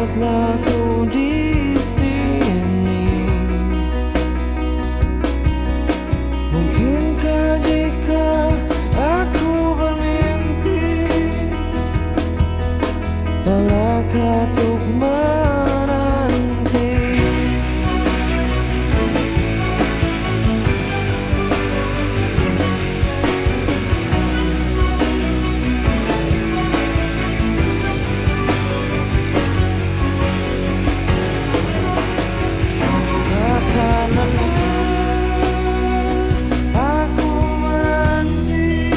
Lihatlah ku di sini. Mungkinkah jika aku bermimpi, salahkah untuk menanti? Takkan lelah aku menanti,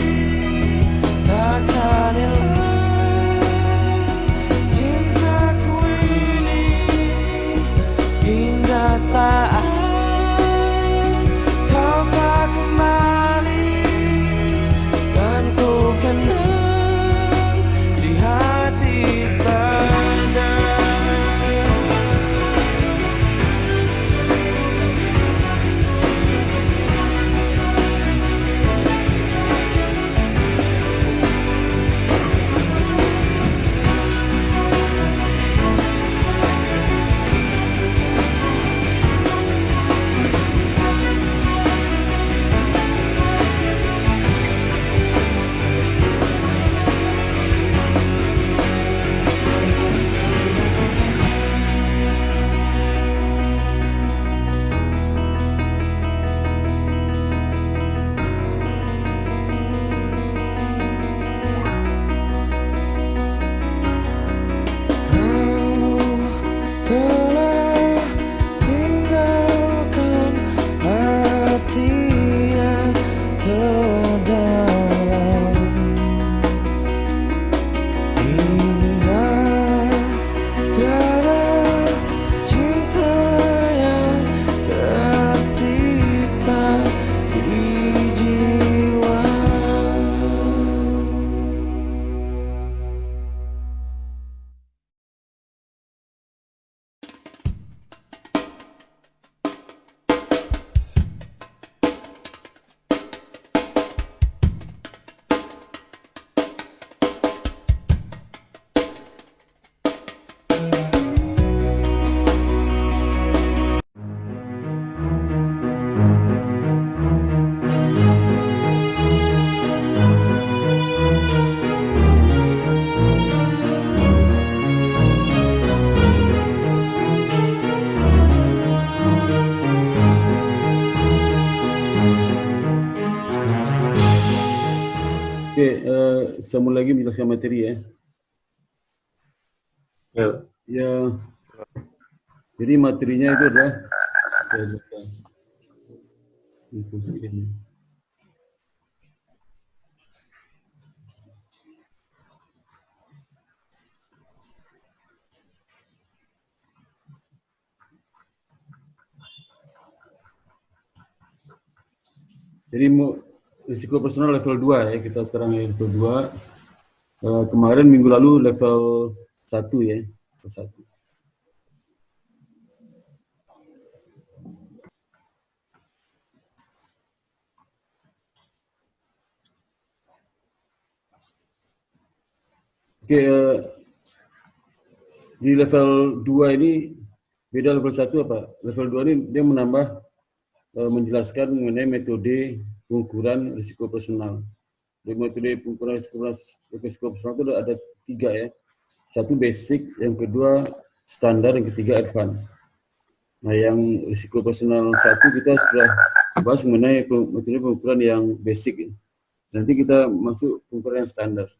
takkan hilang cintaku ini, hingga saat kau tak kembali, kan ku kenang di hati saja. Telah tinggalkan hati yang terdalam, hingga tiada cinta yang tersisa di jiwa. Oke, saya mulai lagi menjelaskan materi ya. Ya, jadi materinya itu adalah saya buka info screen. Jadi risiko personal level 2 ya, kita sekarang level 2. Kemarin minggu lalu level 1 ya, level 1. Oke, di level 2 ini beda level 1 apa? Level 2 ini dia menambah menjelaskan mengenai metode pengukuran risiko personal. Di metode pengukuran risiko personal itu ada 3 ya. Satu basic, yang kedua standar, yang ketiga advance. Nah, yang risiko personal 1 kita sudah bahas mengenai metode pengukuran yang basic. Nanti kita masuk pengukuran yang standar.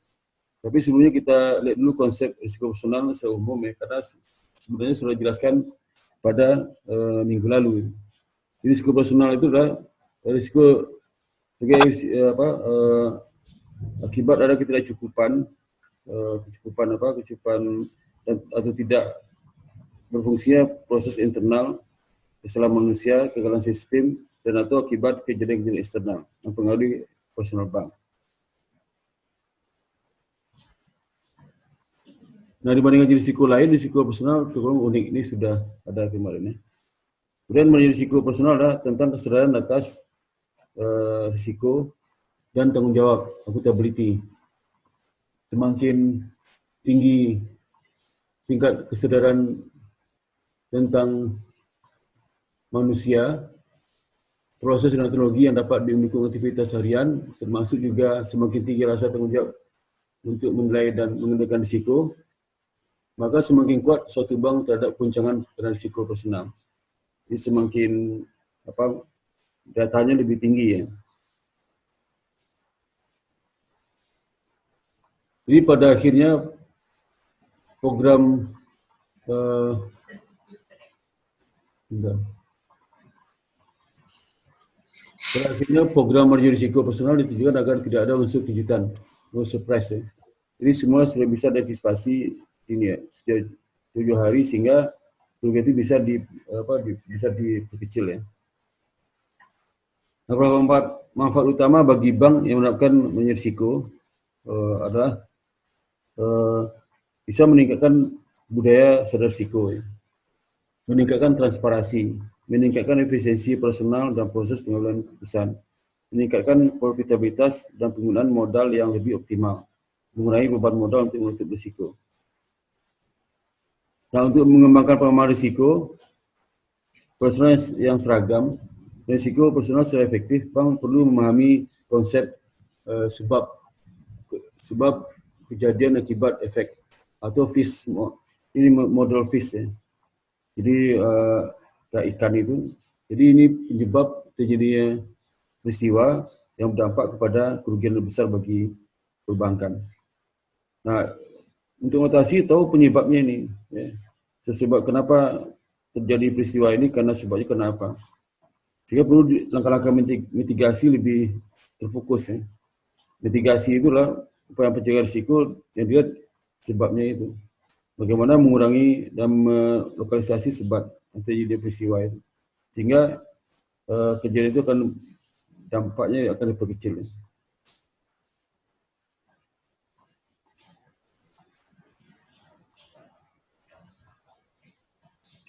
Tapi sebelumnya kita lihat dulu konsep risiko personal secara umum ya, karena sebenarnya sudah dijelaskan pada minggu lalu. Jadi risiko personal itu adalah risiko sebagai akibat ada ketidakcukupan atau tidak berfungsinya proses internal, kesalahan manusia, kegagalan sistem, dan atau akibat kejadian-kejadian eksternal yang mempengaruhi personal bank. Nah, dibandingkan risiko lain, risiko personal tergolong unik. Ini sudah ada kemarin ya. Kemudian menjadi risiko personal adalah tentang kesadaran atas risiko dan tanggung jawab, accountability. Semakin tinggi tingkat kesadaran tentang manusia, proses dan teknologi yang dapat mendukung aktivitas harian, termasuk juga semakin tinggi rasa tanggung jawab untuk menilai dan mengendalikan risiko, maka semakin kuat suatu bank terhadap goncangan terhadap risiko personal. Jadi semakin datanya lebih tinggi ya. Jadi pada akhirnya program margin risiko personal ditujukan agar tidak ada unsur kejutan, no surprise ya. Jadi semua sudah bisa diantisipasi ini ya, sejak 7 hari sehingga kerugian itu bisa diperkecil ya. Nah, manfaat utama bagi bank yang menerapkan manajemen risiko adalah bisa meningkatkan budaya sadar risiko ya. Meningkatkan transparansi, meningkatkan efisiensi personal dan proses pengambilan keputusan, meningkatkan profitabilitas dan penggunaan modal yang lebih optimal, mengurangi beban modal untuk menutup risiko. Nah, untuk mengembangkan pemahaman risiko personal yang seragam, risiko personal secara efektif, bank perlu memahami konsep sebab kejadian akibat efek atau FIS, ini model FIS ya. Jadi ikan itu, jadi ini penyebab terjadinya peristiwa yang berdampak kepada kerugian lebih besar bagi perbankan. Nah, untuk mengatasi tahu penyebabnya ini, ya. Sebab kenapa terjadi peristiwa ini, karena sebabnya kenapa. Sehingga perlu langkah-langkah mitigasi lebih terfokus ya. Mitigasi itulah upaya pencegahan risiko yang dilihat sebabnya itu. Bagaimana mengurangi dan melokalisasi sebab yang terjadi peristiwa itu. Sehingga kejadian itu akan dampaknya akan diperkecil.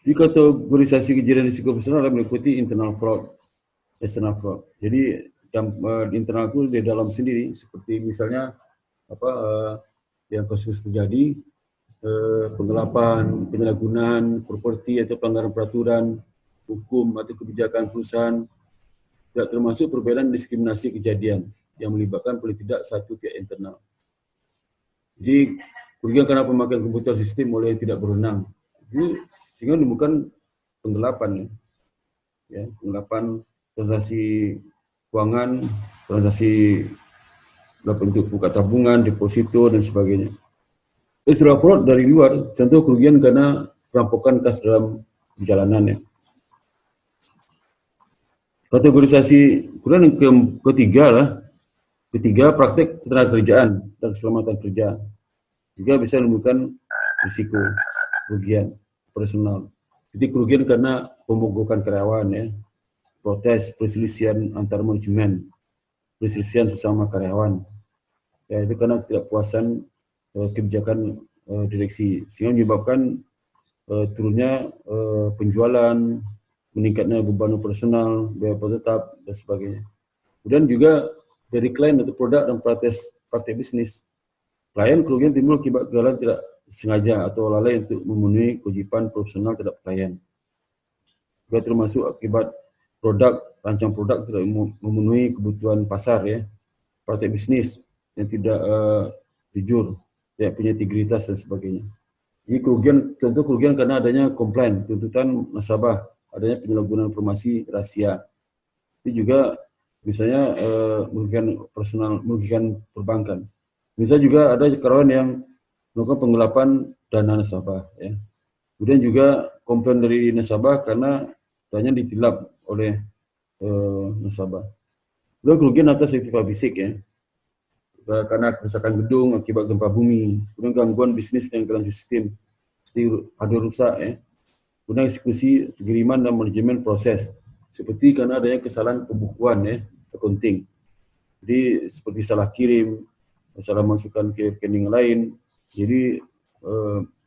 Di kategorisasi kejadian risiko personal adalah meliputi internal fraud, external fraud. Jadi internal itu di dalam sendiri, seperti misalnya yang kasus terjadi, penggelapan, penyalahgunaan properti atau pelanggaran peraturan hukum atau kebijakan perusahaan, tidak termasuk perbedaan diskriminasi kejadian yang melibatkan paling tidak satu pihak internal. Jadi kerugian karena pemakaian komputer sistem oleh yang tidak berwenang, ini sehingga menimbulkan penggelapan, ya, penggelapan transaksi keuangan, transaksi dalam bentuk buka tabungan, deposito dan sebagainya. Istilah fraud dari luar, contoh kerugian karena perampokan kas dalam perjalanan ya. Kategorisasi kemudian yang ketiga praktek ketenagakerjaan dan keselamatan kerja juga bisa menimbulkan risiko kerugian personal. Jadi kerugian karena pemogokan karyawan ya, protes, perselisihan antar manajemen, perselisihan sesama karyawan. Ya, itu karena tidak puasan kebijakan direksi, sehingga menyebabkan turunnya penjualan, meningkatnya beban operasional, biaya tetap dan sebagainya. Kemudian juga dari klien atau produk dan praktek bisnis. Klien kerugian timbul akibat kelalaian tidak sengaja atau lalai untuk memenuhi kewajiban profesional terhadap klien. Juga termasuk akibat rancang produk tidak memenuhi kebutuhan pasar ya, praktek bisnis yang tidak jujur, tidak punya integritas dan sebagainya. Ini contoh kerugian karena adanya komplain, tuntutan nasabah, adanya penyalahgunaan informasi rahasia. Ini juga misalnya merugikan perbankan. Misalnya juga ada karyawan yang melakukan penggelapan dana nasabah. Ya. Kemudian juga komplain dari nasabah karena dananya ditilap oleh nasabah. Lalu kerugian atas aktivitas fisik ya, karena kerusakan gedung akibat gempa bumi, kemudian gangguan bisnis dan gangguan sistem, seperti hardware rusak ya, kemudian eksekusi pengiriman dan manajemen proses, seperti karena adanya kesalahan pembukuan ya, accounting. Jadi seperti salah kirim, salah masukkan ke rekening lain, jadi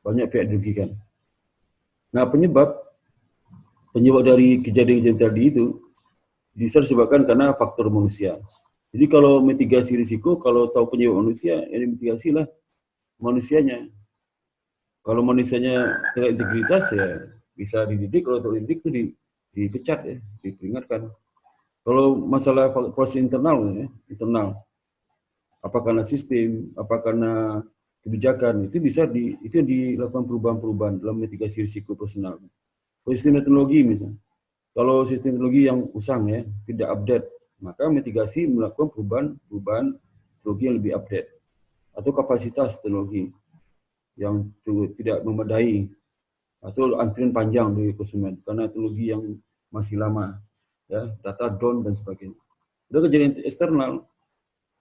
banyak pihak dirugikan. Nah penyebab dari kejadian tadi itu bisa disebabkan karena faktor manusia. Jadi kalau mitigasi risiko, kalau tahu penyebab manusia, yang dimitigasilah manusianya. Kalau manusianya tidak integritas ya bisa dididik, kalau tidak dididik itu dipecat ya, diperingatkan. Kalau masalah proses internal ya, internal, apa karena sistem, apa karena kebijakan, itu bisa itu dilakukan perubahan-perubahan dalam mitigasi risiko personal. Kalau sistem teknologi misalnya, kalau sistem teknologi yang usang ya, tidak update, maka mitigasi melakukan perubahan teknologi yang lebih update atau kapasitas teknologi yang tidak memadai atau antrian panjang dari konsumen karena teknologi yang masih lama, ya, data down dan sebagainya. Ada kejadian eksternal,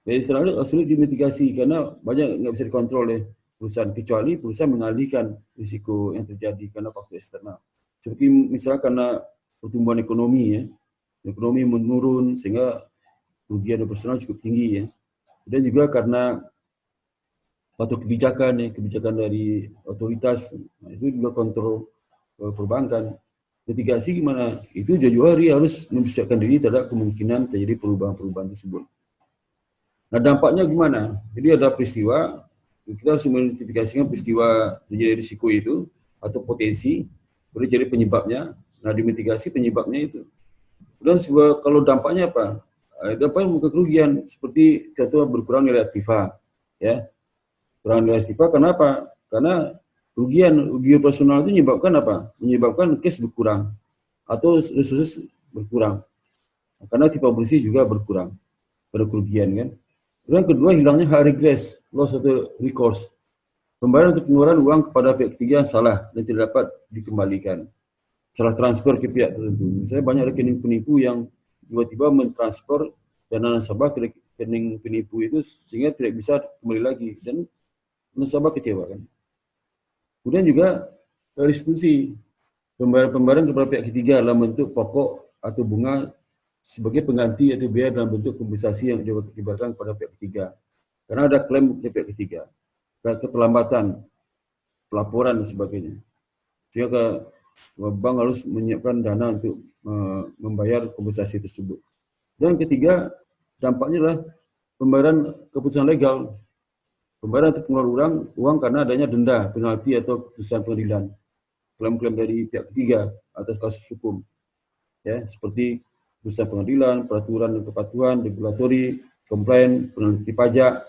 dari eksternal sulit dimitigasi karena banyak nggak bisa dikontrol oleh perusahaan, kecuali perusahaan mengalihkan risiko yang terjadi karena faktor eksternal. Seperti misalnya karena pertumbuhan ekonomi ya, ekonomi menurun sehingga kerugian operasional cukup tinggi ya. Dan juga karena atau kebijakan ya, kebijakan dari otoritas, nah, itu juga kontrol perbankan. Mitigasi gimana? Itu jauh-jauh hari harus mempersiapkan diri terhadap kemungkinan terjadi perubahan-perubahan tersebut. Nah dampaknya gimana? Jadi ada peristiwa, kita harus mengidentifikasikan peristiwa terjadi risiko itu atau potensi, boleh jadi penyebabnya. Nah dimitigasi penyebabnya itu. Dan kalau dampaknya apa? Dampaknya bukan kerugian, seperti contoh berkurang nilai aktiva, ya. Kurang nilai aktiva kenapa? Karena rugi operasional itu menyebabkan apa? Menyebabkan cash berkurang atau resources berkurang. Karena tipe bersih juga berkurang pada kerugian kan. Dan kedua, hilangnya hak regres, loss atau recourse. Pembayaran untuk pengeluaran uang kepada pihak ketiga yang salah dan tidak dapat dikembalikan. Salah transfer ke pihak tertentu. Misalnya banyak rekening penipu yang tiba-tiba mentransfer dana nasabah ke rekening penipu itu sehingga tidak bisa kembali lagi dan nasabah kecewa kan. Kemudian juga restitusi, pembayaran kepada pihak ketiga dalam bentuk pokok atau bunga sebagai pengganti atau biaya dalam bentuk kompensasi yang dikibarkan kepada pihak ketiga. Karena ada klaim dari pihak ketiga, keterlambatan, pelaporan dan sebagainya. Sehingga bank harus menyiapkan dana untuk membayar kompensasi tersebut. Dan ketiga, dampaknya adalah pembayaran keputusan legal. Pembayaran untuk pengeluaran uang karena adanya denda, penalti atau keputusan pengadilan. Klaim-klaim dari pihak ketiga atas kasus hukum. Ya, seperti keputusan pengadilan, peraturan dan kepatuhan, regulatori, komplain, penalti pajak,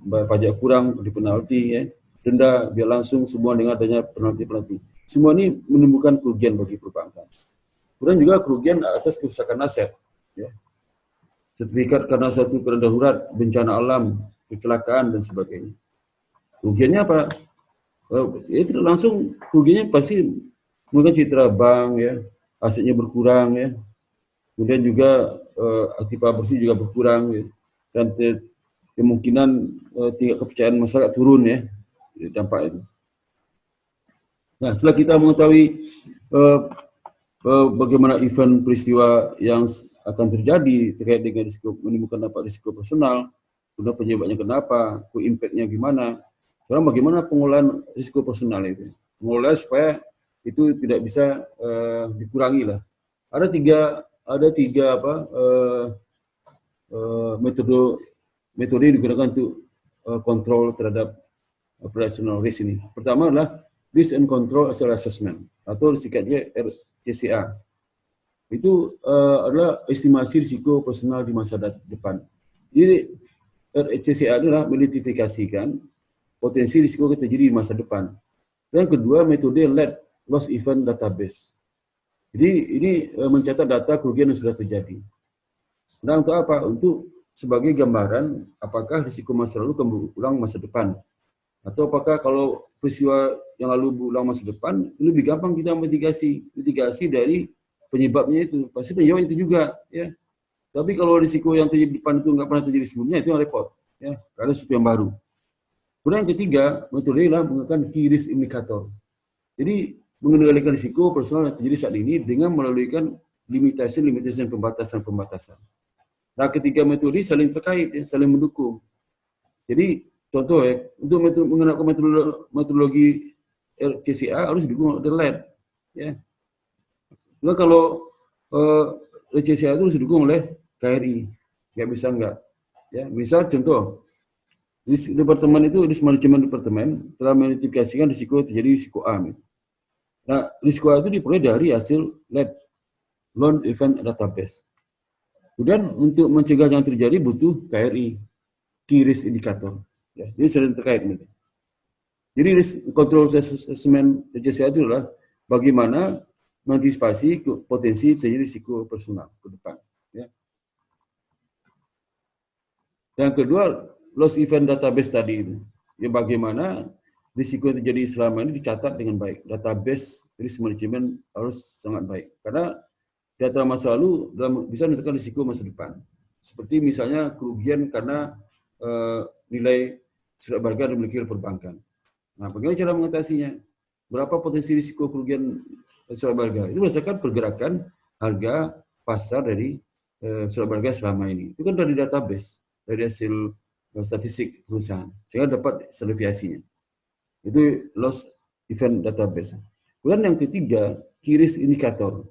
bayar pajak kurang, di penalti, ya, denda, biaya langsung, semua dengan adanya penalti-penalti. Semua ini menimbulkan kerugian bagi perbankan. Kemudian juga kerugian atas kerusakan aset. Ya. Sertifikat karena suatu keadaan darurat, bencana alam, kecelakaan, dan sebagainya. Kerugiannya apa? Ya, tidak langsung kerugiannya pasti mungkin citra bank, ya, asetnya berkurang, ya. Kemudian juga aktiva bersih juga berkurang, ya. Dan kemungkinan tingkat kepercayaan masyarakat turun, ya, dampak itu. Nah, setelah kita mengetahui bagaimana event peristiwa yang akan terjadi terkait dengan risiko, menimbulkan dampak risiko personal, sudah penyebabnya kenapa, impact-nya gimana. Sekarang bagaimana pengolahan risiko personal itu? Mengolah supaya itu tidak bisa dikurangi lah. Ada tiga metode yang digunakan untuk kontrol terhadap operational risk ini. Pertama adalah Risk and Control Assessment atau disingkatnya RCCA. Itu adalah estimasi risiko personal di masa depan. Jadi RCCA adalah mengidentifikasikan potensi risiko yang terjadi di masa depan. Dan kedua, metode LED, Loss Event Database. Jadi ini mencatat data kerugian yang sudah terjadi. Nah, untuk apa? Untuk sebagai gambaran apakah risiko masa lalu akan berulang masa depan. Atau apakah kalau peristiwa yang lalu berulang masa depan, lebih gampang kita mitigasi dari penyebabnya itu. Pasti penyebab itu juga, ya. Tapi kalau risiko yang terjadi di depan itu nggak pernah terjadi sebelumnya, itu yang repot, ya. Karena sesuatu yang baru. Kemudian yang ketiga, metode adalah menggunakan key risk indicator. Jadi mengendalikan risiko personal yang terjadi saat ini dengan melalui limitasi pembatasan. Nah, ketiga metode saling terkait, ya, saling mendukung. Jadi contoh ya, untuk menggunakan metodologi RCCA harus didukung oleh LED. Ya. Nah, kalau RCCA itu harus didukung oleh KRI, nggak bisa enggak. Ya, misal contoh, Departemen itu, risk manajemen departemen telah mengidentifikasikan risiko terjadi risiko A. Nah, risiko A itu diperoleh dari hasil lab, Loan Event Database. Kemudian untuk mencegah yang terjadi butuh KRI, Key Risk Indicator. Ya, ini sering terkait. Jadi risk control assessment RCCA itu adalah bagaimana mengantisipasi potensi terjadi risiko personal ke depan. Ya. Yang kedua, loss event database tadi itu. Ya, bagaimana risiko yang terjadi selama ini dicatat dengan baik. Database risk management harus sangat baik. Karena data masa lalu bisa menentukan risiko masa depan. Seperti misalnya kerugian karena nilai surat berharga yang dimiliki oleh perbankan. Nah, bagaimana cara mengatasinya? Berapa potensi risiko kerugian surat berharga? Itu berdasarkan pergerakan harga pasar dari surat berharga selama ini. Itu kan dari database, dari hasil statistik perusahaan, sehingga dapat deviasinya. Itu loss event database. Kemudian yang ketiga, key risk indicator.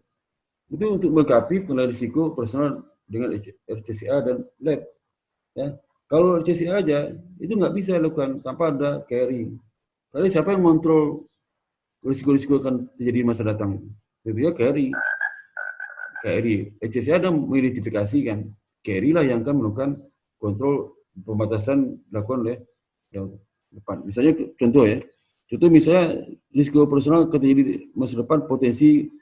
Itu untuk melengkapi penilaian risiko personal dengan RCCA dan lab. Ya. Kalau RCCA aja, itu nggak bisa dilakukan tanpa ada KRI. Karena siapa yang mengontrol risiko-risiko akan terjadi di masa datang? Tentunya KRI. RCCA ada mengidentifikasikan. KRI lah yang akan melakukan kontrol pembatasan dilakukan oleh yang depan. Misalnya contoh ya, misalnya risiko personal akan terjadi di masa depan, potensi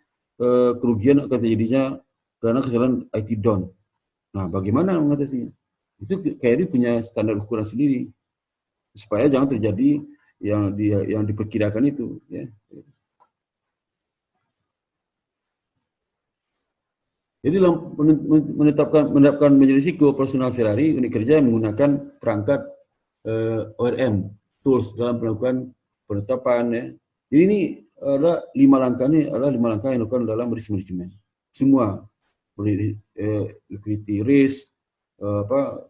kerugian akan terjadinya karena kesalahan IT down. Nah, bagaimana mengatasinya? Itu KRI punya standar ukuran sendiri supaya jangan terjadi yang diperkirakan itu. Ya. Jadi dalam menetapkan menjadi risiko personal sehari-hari, unit kerja menggunakan perangkat ORM tools dalam melakukan penetapan. Ya. Jadi ini adalah 5 langkah yang dilakukan dalam risk management. Semua liquidity risk,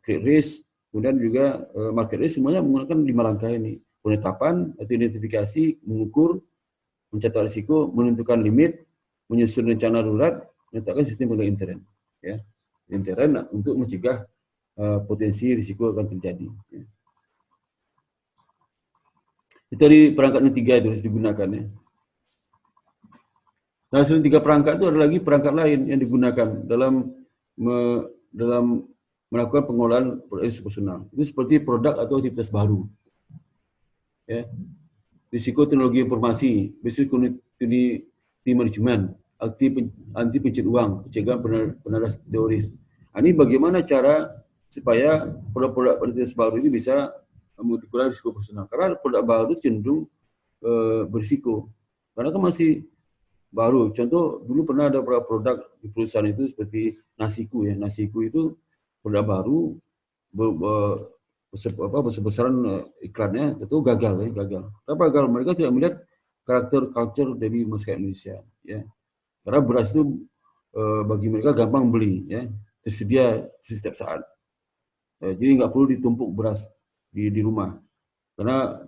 credit risk, kemudian juga market risk, semuanya menggunakan 5 langkah ini. Penetapan atau identifikasi, mengukur, mencatat risiko, menentukan limit, menyusun rencana darurat, menetapkan sistem pengendalian intern. Ya. Intern untuk mencegah potensi risiko akan terjadi. Ya. Itu tadi perangkat yang 3 itu harus digunakan. Ya. Nah, selain 3 perangkat itu ada lagi perangkat lain yang digunakan dalam melakukan pengelolaan risiko personal. Itu seperti produk atau aktivitas baru. Ya. Risiko teknologi informasi, risiko continuity management, anti pencucian uang, pencegahan penadah teroris. Ini bagaimana cara supaya produk-produk aktivitas baru ini bisa mengurangi risiko personal. Karena produk baru cenderung berisiko. Karena kan masih baru. Contoh dulu pernah ada beberapa produk di perusahaan itu seperti Nasiku ya. Nasiku itu produk baru besar-besaran iklannya itu gagal. Kenapa gagal? Mereka tidak melihat karakter culture dari masyarakat Indonesia ya. Karena beras itu bagi mereka gampang beli ya, tersedia setiap saat. Jadi nggak perlu ditumpuk beras di rumah. Karena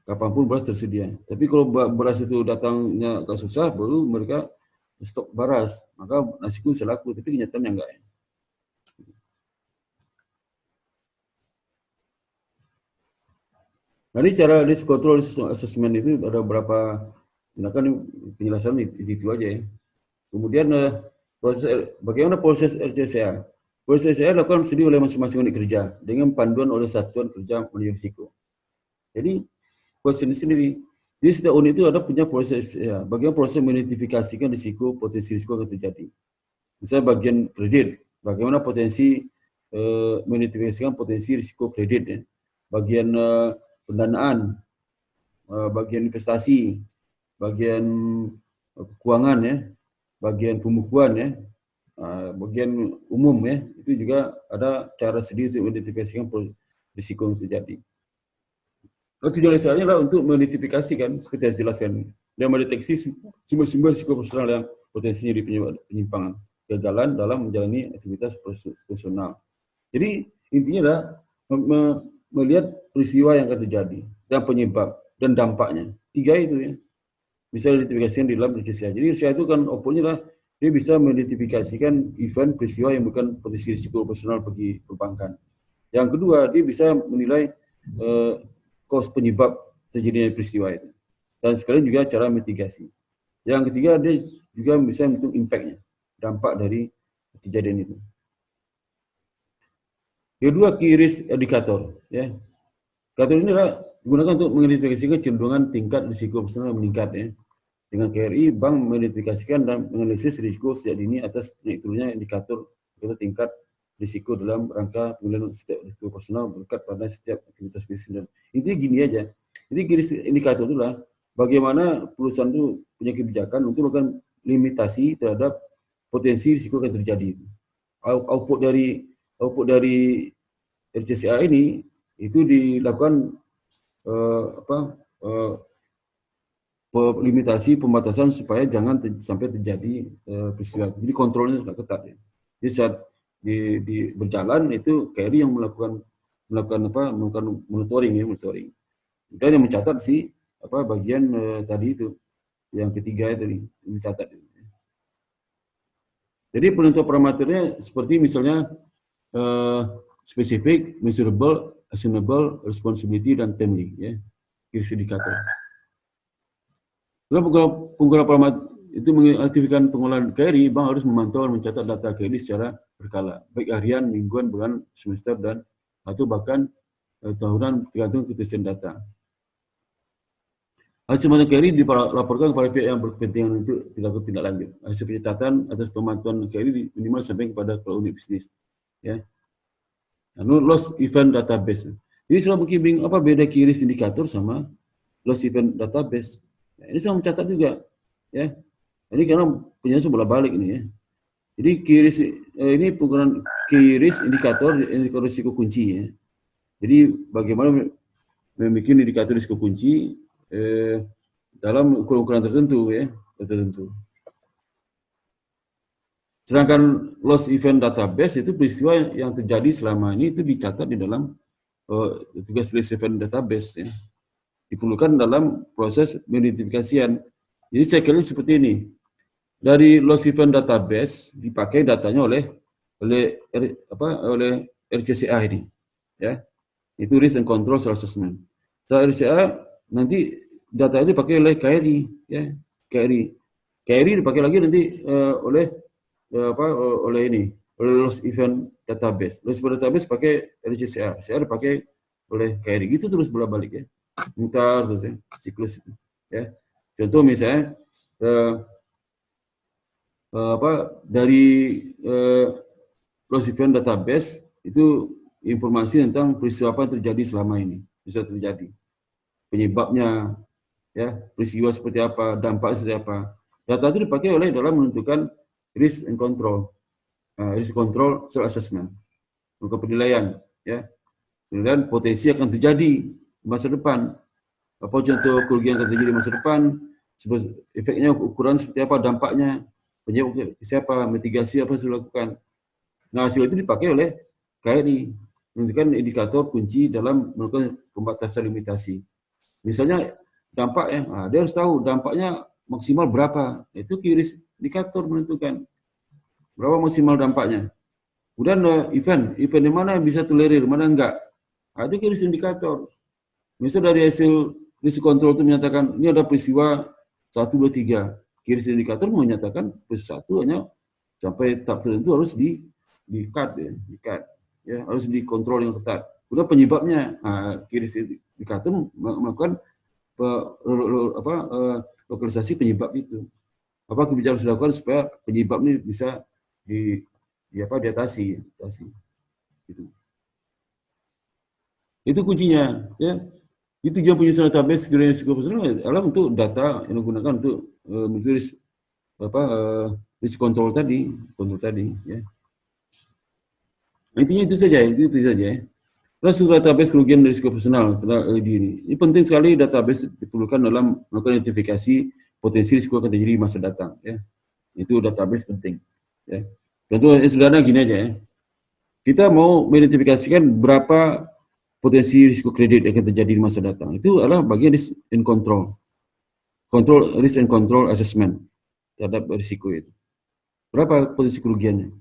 kapanpun beras tersedia. Tapi kalau beras itu datangnya agak susah, baru mereka stok beras. Maka Nasiku bisa laku, tapi kenyataannya enggak ya. Nah, ini cara risk control assessment itu ada beberapa, kan penjelasan itu aja ya. Kemudian bagaimana proses RCCA? Proses RCCA dilakukan sendiri oleh masing-masing unit kerja dengan panduan oleh satuan kerja manajemen risiko. Jadi proses ini sendiri. Jadi setiap unit itu ada punya proses ya. Bagaimana proses mengidentifikasikan risiko, potensi risiko yang terjadi. Misalnya bagian kredit, bagaimana potensi mengidentifikasikan potensi risiko kredit ya. Bagian pendanaan, bagian investasi, bagian keuangan ya, bagian pembukuan ya, bagian umum ya, itu juga ada cara sendiri untuk mengidentifikasikan risiko yang terjadi. Tujuan dasarnya adalah untuk mengidentifikasikan seperti yang dijelaskan dan mendeteksi sumber-sumber risiko personal yang potensinya di penyimpangan, kegagalan dalam menjalani aktivitas profesional. Jadi intinya adalah melihat peristiwa yang akan terjadi dan penyebab dan dampaknya. 3 itu ya. Bisa diidentifikasikan di dalam RCCA. Jadi RCCA itu kan outputnya adalah dia bisa mengidentifikasikan event peristiwa yang bukan potensi risiko personal bagi perbankan. Yang kedua, dia bisa menilai kos penyebab terjadinya peristiwa itu. Dan sekalian juga cara mitigasi. Yang ketiga, dia juga bisa menghitung impact-nya, dampak dari kejadian itu. Kedua, key risk indicator. Ya. Indikator ini adalah digunakan untuk mengidentifikasikan cenderungan tingkat risiko personal meningkat. Ya. Dengan KRI, bank mengidentifikasikan dan menganalisis risiko sejak dini atas naik turunnya indikator atau tingkat risiko dalam rangka pengendalian setiap risiko personal berkat pada setiap aktivitas bisnis. Intinya gini aja. Jadi indikator itulah bagaimana perusahaan itu punya kebijakan untuk melakukan limitasi terhadap potensi risiko yang terjadi. Output dari RCCA ini itu dilakukan limitasi pembatasan supaya jangan sampai terjadi peristiwa. Jadi kontrolnya sangat ketat. Ya. Jadi saat di berjalan itu KRI yang melakukan monitoring. Dan yang mencatat bagian tadi itu yang ketiga itu mencatat. Jadi penentuan parameternya seperti misalnya spesifik, measurable, actionable, responsibility, dan timely. Ya, key-risk indicator. Dalam penggunaan parameter itu mengaktifkan pengolahan KRI, bank harus memantau dan mencatat data KRI secara berkala, baik harian, mingguan, bulan, semester, dan atau bahkan tahunan tergantung ketersediaan data. Hasil pemantauan KRI dilaporkan kepada pihak yang berkepentingan untuk dilakukan tindak lanjut. Hasil pencatatan atas pemantauan KRI minimal sampai kepada kepala unit bisnis. Ya. Lalu loss event database. Jadi sudah mungkin bingung apa beda key risk indikator sama loss event database. Ya, ini saya mencatat juga. Ya. Ini karena penjelasan bolak-balik ini ya. Jadi key risk, ini penggunaan key risk indikator risiko kunci ya. Jadi bagaimana membuat indikator risiko kunci dalam ukuran-ukuran tertentu ya, tertentu. Sedangkan loss event database itu peristiwa yang terjadi selama ini itu dicatat di dalam tugas loss event database ya. Diperlukan dalam proses mengidentifikasian. Jadi saya kira seperti ini. Dari loss event database dipakai datanya oleh RCCA ini ya. Itu risk and control assessment. Setelah RCCA nanti data itu dipakai oleh KRI ya. KRI dipakai lagi nanti oleh loss event database. Loss event database pakai RCCA, RCCA dipakai oleh KRI. Gitu terus bolak-balik ya. Mutar terus ya, siklus itu ya. Contoh misalnya dari loss event database itu informasi tentang peristiwa apa yang terjadi selama ini bisa terjadi, penyebabnya ya, peristiwa seperti apa, dampak seperti apa. Data itu dipakai oleh dalam menentukan risk and control, risk control self assessment, untuk penilaian ya, penilaian potensi akan terjadi di masa depan. Apa contoh kerugian akan terjadi di masa depan, efeknya, ukuran seperti apa, dampaknya, penyebab siapa, mitigasi apa yang dilakukan. Nah hasil itu dipakai oleh KRI menentukan indikator kunci dalam melakukan pembatasan limitasi. Misalnya dampak ya, dia harus tahu dampaknya maksimal berapa. Itu key risk indikator menentukan berapa maksimal dampaknya. Kemudian event yang mana bisa tolerir, mana enggak. Nah, itu key risk indikator. Misalnya dari hasil risk control itu menyatakan ini ada peristiwa 1, 2, 3. Key risk indikator menyatakan peristiwa 1 hanya sampai tahap tertentu harus di-cut ya, harus dikontrol yang ketat. Kemudian penyebabnya, key risk indikator melakukan lokalisasi penyebab itu. Apa kebijakan harus dilakukan supaya penyebab ini bisa diatasi. Gitu. Itu kuncinya, ya. Itu tujuan penyusunan database risiko personal adalah untuk data yang digunakan untuk menulis risk control tadi, ya. Intinya itu saja. Ya. Terus database kerugian risiko personal diri. Ini penting sekali database diperlukan dalam melakukan identifikasi potensi risiko akan terjadi di masa datang. Ya. Itu database penting. Ya. Contoh sederhana gini aja ya. Kita mau mengidentifikasikan berapa potensi risiko kredit yang akan terjadi di masa datang. Itu adalah bagian risk and control. Risk and control assessment terhadap risiko itu. Berapa potensi kerugiannya?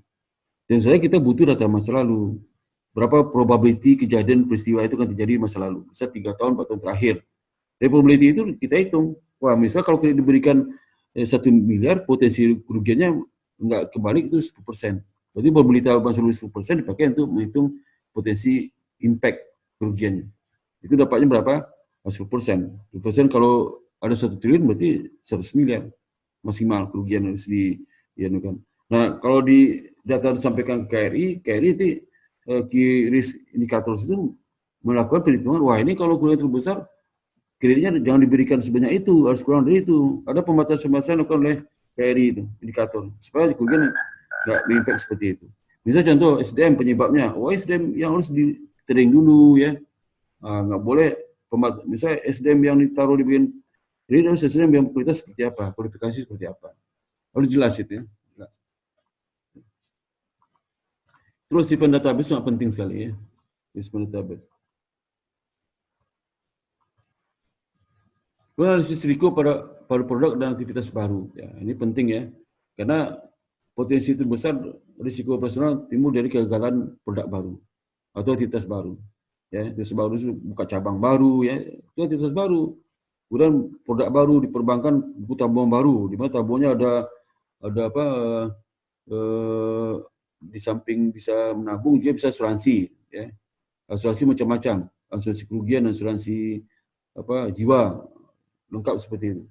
Dan kita butuh data masa lalu. berapa probability kejadian peristiwa itu akan terjadi di masa lalu. Misal 3 tahun, 4 tahun terakhir. Dari probability itu kita hitung. Wah, misal kalau kita diberikan 1 miliar, potensi kerugiannya nggak kebalik itu 10%. Berarti probabilitas masa lalu 10% dipakai untuk menghitung potensi impact kerugiannya. Itu dapatnya berapa? 10%. 10% kalau ada 1 triliun berarti 100 miliar maksimal kerugian harus dianukan. Nah, kalau di data disampaikan ke KRI itu key risk indicators itu melakukan perhitungan, wah ini kalau kerugian terbesar kreditnya jangan diberikan sebanyak itu, harus kurang dari itu. Ada pembatasan-pembatasan dilakukan oleh KRI itu, indikator, supaya kemudian nggak berimpact seperti itu. Misal contoh SDM penyebabnya, SDM yang harus di-training dulu ya, nggak boleh, misalnya SDM yang ditaruh di bagian kredit harus SDM yang kualitas seperti apa, kualifikasi seperti apa, harus jelas itu ya. Jelas. Terus event database sangat penting sekali ya, event database. Analisis risiko pada produk dan aktivitas baru. Ya, ini penting ya, karena potensi terbesar risiko operasional timbul dari kegagalan produk baru atau aktivitas baru. Ya, aktivitas baru itu buka cabang baru, ya, itu aktivitas baru. Kemudian produk baru di perbankan, buku tabungan baru, di mana tabungannya ada apa? Di samping bisa menabung, dia bisa asuransi. Ya, asuransi macam-macam, asuransi kerugian, asuransi jiwa, lengkap seperti itu.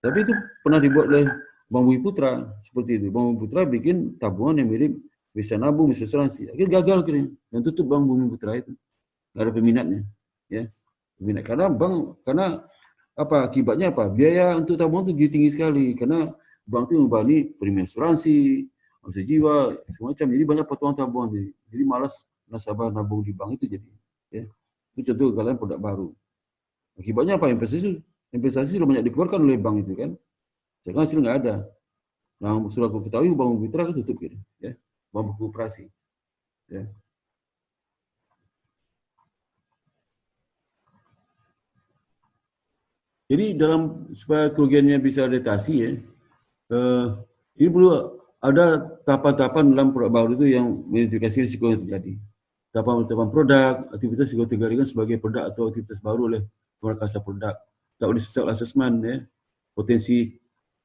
Tapi itu pernah dibuat oleh Bank Bumi Putra seperti itu. Bank Bumi Putra bikin tabungan yang mirip bisa nabung, bisa asuransi. Akhirnya gagal akhirnya dan tutup Bank Bumi Putra itu. Nggak ada peminatnya, ya. Peminat karena akibatnya apa? Biaya untuk tabungan itu tinggi sekali karena bank itu membebani premi asuransi, asuransi jiwa, semacam. Jadi banyak potongan tabungan. Jadi malas nasabah nabung di bank itu jadi. Ya. Itu contoh kegagalan produk baru. Akibatnya apa? Investasi sudah banyak dikeluarkan oleh bank itu kan, jangan hasil nggak ada. Nah, sudah aku ketahui Bank Mitra kan tutup gitu, ya, Bank Koperasi. Ya. Jadi dalam supaya kerugiannya bisa adaptasi ya, ini perlu ada tahapan-tahapan dalam produk baru itu yang mengidentifikasi risiko yang terjadi. Tahapan-tahapan produk, aktivitas risiko terjadi sebagai produk atau aktivitas baru oleh pengusaha produk. Tak boleh self assessment ya, potensi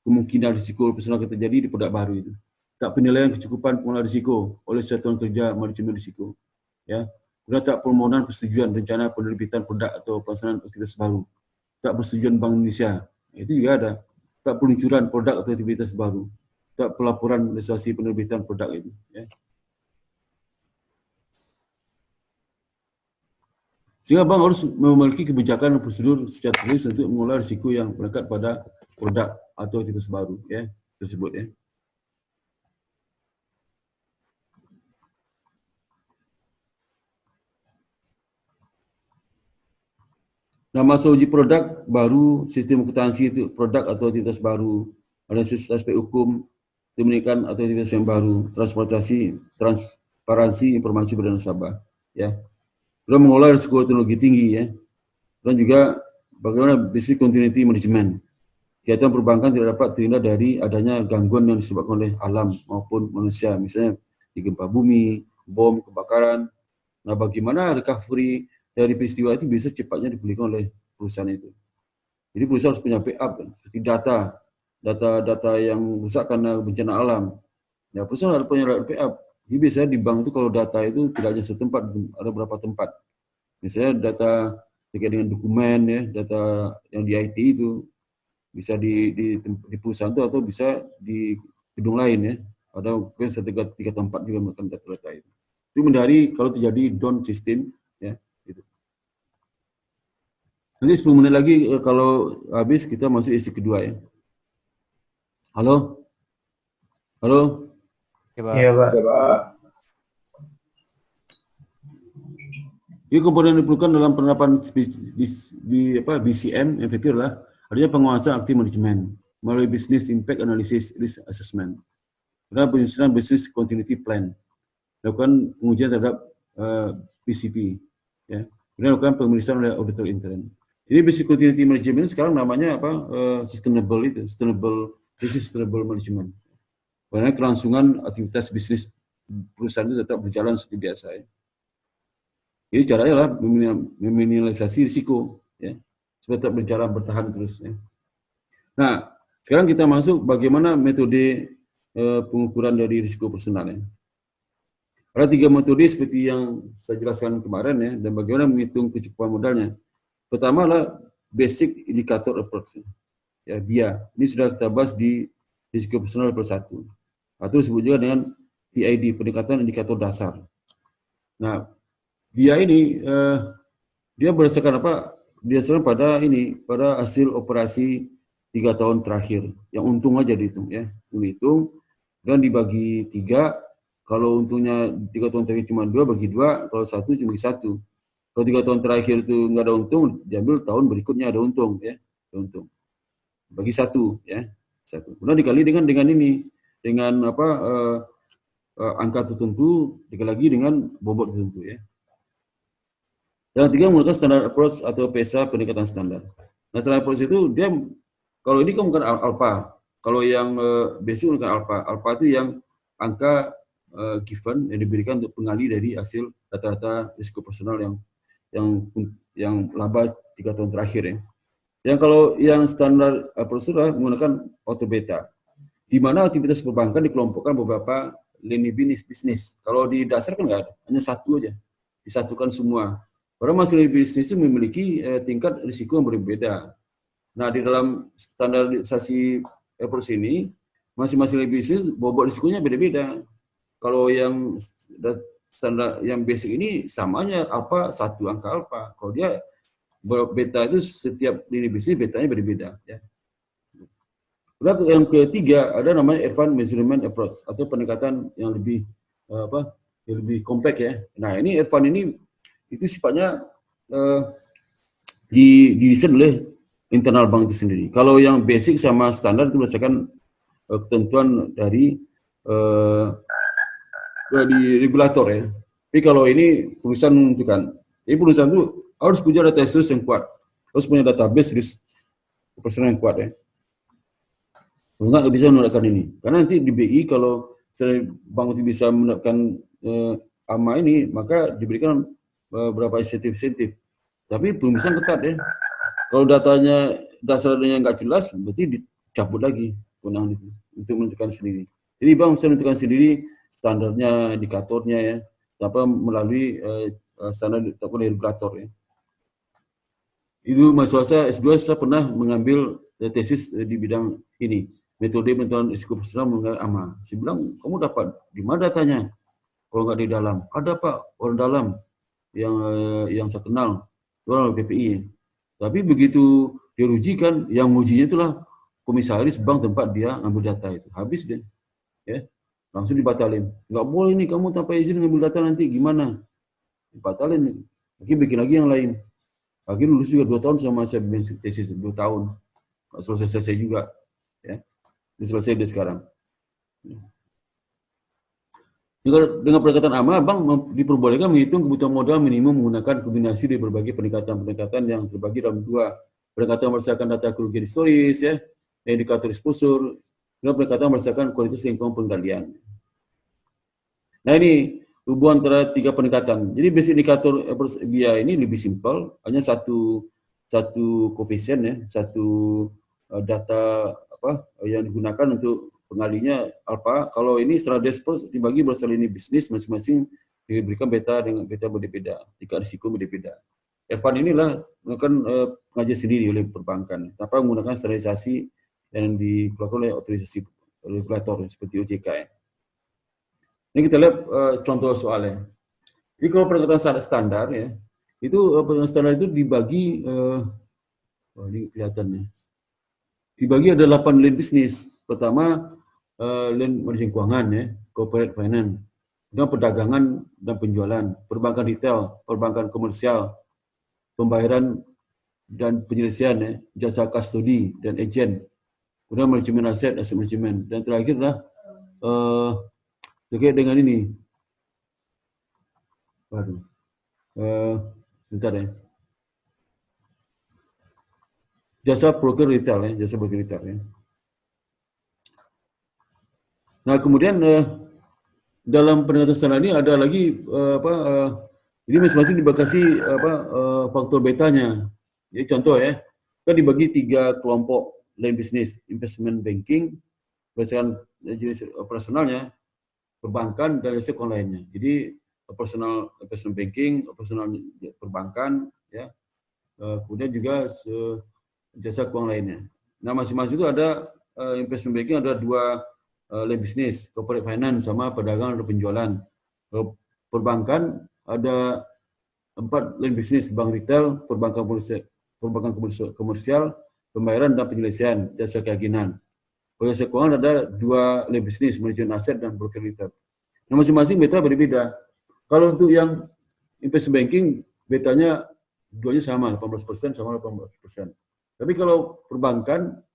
kemungkinan risiko operasional yang terjadi di produk baru itu. Tak penilaian kecukupan pengelolaan risiko oleh satuan kerja manajemen risiko. Ya. Kemudian tak permohonan persetujuan rencana penerbitan produk atau pelaksanaan aktivitas baru. Tak persetujuan Bank Indonesia. Itu juga ada. Tak peluncuran produk atau aktivitas baru. Tak pelaporan realisasi penerbitan produk itu. Ya. Sehingga bank harus memiliki kebijakan dan prosedur secara tertulis untuk mengelola risiko yang melekat pada produk atau aktivitas baru ya tersebut ya. Nah, masa uji produk baru, sistem akuntansi itu produk atau aktivitas baru, analisis aspek hukum, tindakan atau aktivitas yang baru, transparansi informasi pada nasabah ya. Kemudian mengelola risiko teknologi tinggi ya. Dan juga bagaimana business continuity management. Kegiatan perbankan tidak dapat terhindar dari adanya gangguan yang disebabkan oleh alam maupun manusia, misalnya di gempa bumi, bom, kebakaran. Nah, bagaimana recovery dari peristiwa itu bisa cepatnya dipulihkan oleh perusahaan itu. Jadi perusahaan harus punya backup, seperti data yang rusak karena bencana alam. Ya, perusahaan harus punya backup. Jadi biasanya di bank itu kalau data itu tidak hanya satu tempat, ada beberapa tempat. Misalnya data terkait dengan dokumen ya, data yang di IT itu bisa di perusahaan itu atau bisa di gedung lain ya. Ada mungkin tiga tempat juga melakukan data-data itu. Itu menghindari kalau terjadi down system ya. Gitu. Nanti 10 menit lagi kalau habis kita masuk isi kedua ya. Halo? Halo? Iya, Pak. Ini komponen yang diperlukan dalam penerapan BCM efektif lah. Artinya penguasaan aktif manajemen melalui business impact analysis risk assessment. Dan penyusunan business continuity plan. Lakukan pengujian terhadap PCP. Ya. Kemudian lakukan pemeriksaan oleh auditor intern. Jadi business continuity management sekarang namanya sustainable management. Karena kelangsungan aktivitas bisnis perusahaan itu tetap berjalan seperti biasa. Ya. Jadi caranya adalah meminimalisasi risiko, ya, supaya tetap bertahan terus. Ya. Nah, sekarang kita masuk bagaimana metode pengukuran dari risiko personal. Ya. Ada 3 metode seperti yang saya jelaskan kemarin, ya, dan bagaimana menghitung kecukupan modalnya. Pertama adalah basic indicator approach, ya, BIA. Ini sudah kita bahas di risiko personal level 1. Atau disebut juga dengan PID, pendekatan indikator dasar. Nah, BIA ini dia berdasarkan apa? Berdasarkan pada hasil operasi 3 tahun terakhir. Yang untung aja dihitung, ya. Dihitung dan dibagi 3. Kalau untungnya 3 tahun terakhir cuma 2, bagi 2. Kalau 1 cuma 1. Kalau 3 tahun terakhir itu nggak ada untung, diambil tahun berikutnya ada untung, ya. Ada untung. Bagi 1, ya. 1. Kemudian dikali dengan apa, angka tertentu, dikali lagi dengan bobot tertentu, ya. Yang ketiga menggunakan standar approach atau PESA, pendekatan standar. Nah, standar approach itu dia, kalau ini kan bukan alpha. Kalau yang basic bukan alpha. Alpha itu yang angka given yang diberikan untuk pengali dari hasil rata-rata risiko personal yang laba 3 tahun terakhir, ya. Yang kalau yang standar approach menggunakan auto beta, di mana aktivitas perbankan dikelompokkan beberapa lini bisnis. Kalau di dasar kan nggak ada, hanya satu aja, disatukan semua. Padahal masing-masing bisnis itu memiliki tingkat risiko yang berbeda. Nah, di dalam standarisasi approach ini, masing-masing bisnis bobot risikonya beda-beda. Kalau yang standar yang basic ini samanya alpha, 1 angka alpha. Kalau dia beta itu setiap lini bisnis betanya beda-beda, ya. Kemudian yang ketiga ada namanya advanced measurement approach atau pendekatan yang lebih yang lebih kompleks, ya. Nah, ini advanced ini itu sifatnya didesain oleh internal bank itu sendiri. Kalau yang basic sama standar itu berdasarkan ketentuan dari regulator, ya. Tapi kalau ini perusahaan menentukan. Jadi perusahaan itu harus punya data risk yang kuat, harus punya database risk operasional yang kuat, ya. Enggak bisa menerapkan ini. Karena nanti di BI kalau bank itu bisa menerapkan AMA ini, maka diberikan beberapa insentif. Tapi pemeriksaan ketat, ya. Kalau dasarnya nggak jelas, berarti dicabut lagi kewenangan itu untuk menentukan sendiri. Jadi bank bisa menentukan sendiri standarnya, indikatornya, ya, tanpa melalui standar ditetapkan oleh regulator, ya. Itu mahasiswa saya S2 saya pernah mengambil tesis di bidang ini, metode penentuan risiko personal menggunakan AMA. Saya bilang, kamu dapat di mana datanya? Kalau nggak di dalam, ada Pak orang dalam yang saya kenal, orang PPI. Tapi begitu dirujikan, yang ujinya itulah komisaris bank tempat dia ngambil data itu. Habis deh, ya, langsung dibatalin. Nggak boleh nih kamu tanpa izin ngambil data, nanti gimana? Dibatalin. Lagi bikin lagi yang lain. Akhirnya lulus juga 2 tahun sama saya tesis 2 tahun. Nggak selesai juga, ya. Ini selesai deh sekarang. Dengan pendekatan AMA, bank diperbolehkan menghitung kebutuhan modal minimum menggunakan kombinasi dari berbagai pendekatan yang terbagi dalam 2. Pendekatan berdasarkan data kerugian historis, ya, indikator exposure, dan pendekatan berdasarkan kualitas lingkungan pengendalian. Nah, ini hubungan antara 3 pendekatan. Jadi basic indikator BIA ini lebih simpel, hanya satu koefisien, ya, satu data yang digunakan untuk pengalinya alpha. Kalau ini secara dashboard dibagi berdasarkan lini bisnis, masing-masing diberikan beta dengan beta berbeda, tingkat risiko berbeda. Advanced inilah melakukan pengajian sendiri oleh perbankan tanpa menggunakan standarisasi yang dikeluarkan oleh otorisasi regulator seperti OJK, ya. Ini kita lihat contoh soalnya. Jadi kalau pendekatan standar, ya, itu pendekatan standar itu dibagi, ini kelihatannya, dibagi ada 8 lini bisnis. Pertama, lini manajemen keuangan, ya, corporate finance, dengan perdagangan dan penjualan, perbankan retail, perbankan komersial, pembayaran dan penyelesaian, ya, jasa kustodi dan agent, kemudian manajemen aset manajemen, dan terakhir adalah terkait dengan ini. Waduh. Bentar, ya. Jasa broker retail, ya, jasa broker retail, ya. Nah, kemudian dalam pendekatan standar ini ada lagi Jadi masing-masing dibagi faktor betanya. Jadi contoh ya, kan dibagi 3 kelompok line bisnis, investment banking, berdasarkan jenis operasionalnya, perbankan dan jasa keuangan lainnya. Jadi operasional investment banking, operasional perbankan, ya, kemudian juga jasa keuangan lainnya. Nah masing-masing itu ada investment banking ada 2 line bisnis, corporate finance sama perdagangan atau penjualan. Perbankan ada 4 line bisnis, bank retail, perbankan komersial, pembayaran dan penyelesaian, jasa keyakinan. Kalau jasa keuangan ada 2 line bisnis, manajemen aset dan broker retail. Nah, masing-masing beta berbeda. Kalau untuk yang investment banking, betanya duanya sama, 18% sama 18%. Tapi kalau perbankan,